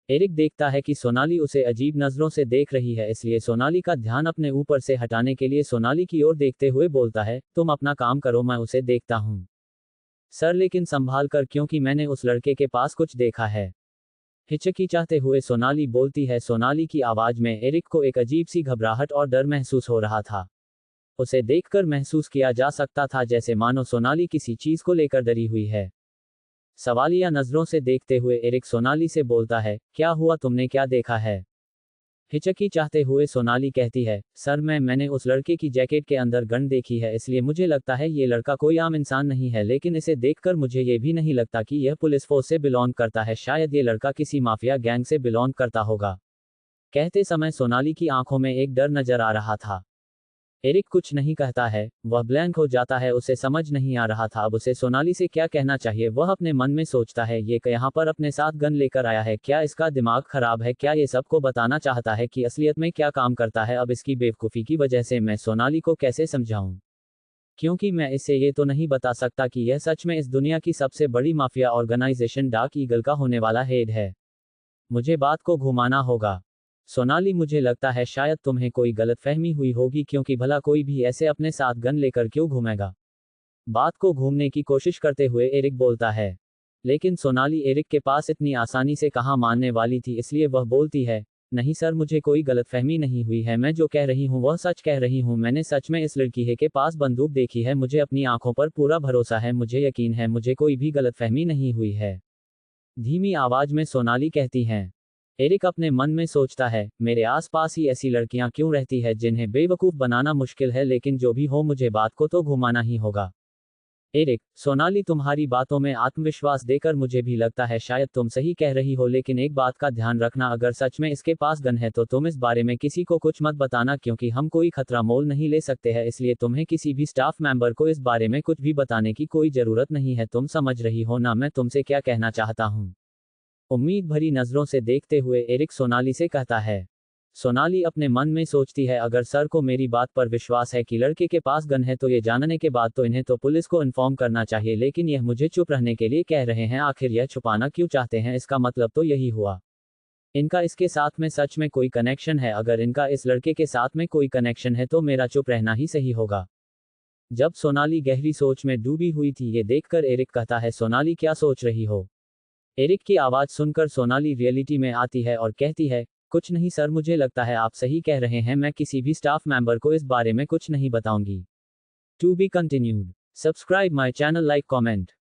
एरिक देखता है कि सोनाली उसे अजीब नजरों से देख रही है, इसलिए सोनाली का ध्यान अपने ऊपर से हटाने के लिए सोनाली की ओर देखते हुए बोलता है, तुम अपना काम करो, मैं उसे देखता हूँ। सर लेकिन संभाल कर, क्योंकि मैंने उस लड़के के पास कुछ देखा है। हिचकिचाते हुए सोनाली बोलती है। सोनाली की आवाज में एरिक को एक अजीब सी घबराहट और डर महसूस हो रहा था। उसे देखकर महसूस किया जा सकता था जैसे मानो सोनाली किसी चीज को लेकर डरी हुई है। सवालिया नजरों से देखते हुए एरिक सोनाली से बोलता है, क्या हुआ, तुमने क्या देखा है? हिचकी चाहते हुए सोनाली कहती है, सर मैंने उस लड़के की जैकेट के अंदर गन देखी है, इसलिए मुझे लगता है ये लड़का कोई आम इंसान नहीं है, लेकिन इसे देखकर मुझे ये भी नहीं लगता कि यह पुलिस फोर्स से बिलोंग करता है, शायद ये लड़का किसी माफिया गैंग से बिलोंग करता होगा। कहते समय सोनाली की आंखों में एक डर नजर आ रहा था। एरिक कुछ नहीं कहता है, वह ब्लैंक हो जाता है, उसे समझ नहीं आ रहा था अब उसे सोनाली से क्या कहना चाहिए। वह अपने मन में सोचता है, ये यहाँ पर अपने साथ गन लेकर आया है, क्या इसका दिमाग खराब है, क्या ये सबको बताना चाहता है कि असलियत में क्या काम करता है। अब इसकी बेवकूफ़ी की वजह से मैं सोनाली को कैसे समझाऊं, क्योंकि मैं इसे ये तो नहीं बता सकता कि यह सच में इस दुनिया की सबसे बड़ी माफिया ऑर्गेनाइजेशन डार्क ईगल का होने वाला हेड है। मुझे बात को घुमाना होगा। सोनाली, मुझे लगता है शायद तुम्हें कोई गलतफहमी हुई होगी, क्योंकि भला कोई भी ऐसे अपने साथ गन लेकर क्यों घूमेगा। बात को घूमने की कोशिश करते हुए एरिक बोलता है। लेकिन सोनाली एरिक के पास इतनी आसानी से कहाँ मानने वाली थी, इसलिए वह बोलती है, नहीं सर, मुझे कोई गलतफहमी नहीं हुई है, मैं जो कह रही हूँ वह सच कह रही हूँ। मैंने सच में इस लड़की है के पास बंदूक देखी है, मुझे अपनी आंखों पर पूरा भरोसा है, मुझे यकीन है, मुझे कोई भी गलतफहमी नहीं हुई है। धीमी आवाज में सोनाली कहती हैं। एरिक अपने मन में सोचता है, मेरे आसपास ही ऐसी लड़कियां क्यों रहती है जिन्हें बेवकूफ़ बनाना मुश्किल है, लेकिन जो भी हो मुझे बात को तो घुमाना ही होगा। एरिक, सोनाली तुम्हारी बातों में आत्मविश्वास देकर मुझे भी लगता है शायद तुम सही कह रही हो, लेकिन एक बात का ध्यान रखना, अगर सच में इसके पास गन है तो तुम इस बारे में किसी को कुछ मत बताना, क्योंकि हम कोई खतरा मोल नहीं ले सकते हैं, इसलिए तुम्हें किसी भी स्टाफ मेंबर को इस बारे में कुछ भी बताने की कोई ज़रूरत नहीं है। तुम समझ रही हो ना मैं तुमसे क्या कहना चाहता हूँ। उम्मीद भरी नजरों से देखते हुए एरिक सोनाली से कहता है। सोनाली अपने मन में सोचती है, अगर सर को मेरी बात पर विश्वास है कि लड़के के पास गन है तो ये जानने के बाद तो इन्हें तो पुलिस को इन्फॉर्म करना चाहिए, लेकिन यह मुझे चुप रहने के लिए कह रहे हैं। आखिर यह छुपाना क्यों चाहते हैं, इसका मतलब तो यही हुआ, इनका इसके साथ में सच में कोई कनेक्शन है। अगर इनका इस लड़के के साथ में कोई कनेक्शन है तो मेरा चुप रहना ही सही होगा। जब सोनाली गहरी सोच में डूबी हुई थी, ये देखकर एरिक कहता है, सोनाली क्या सोच रही हो। एरिक की आवाज़ सुनकर सोनाली रियलिटी में आती है और कहती है, कुछ नहीं सर, मुझे लगता है आप सही कह रहे हैं, मैं किसी भी स्टाफ मेंबर को इस बारे में कुछ नहीं बताऊंगी। To be continued. Subscribe my channel, like, comment.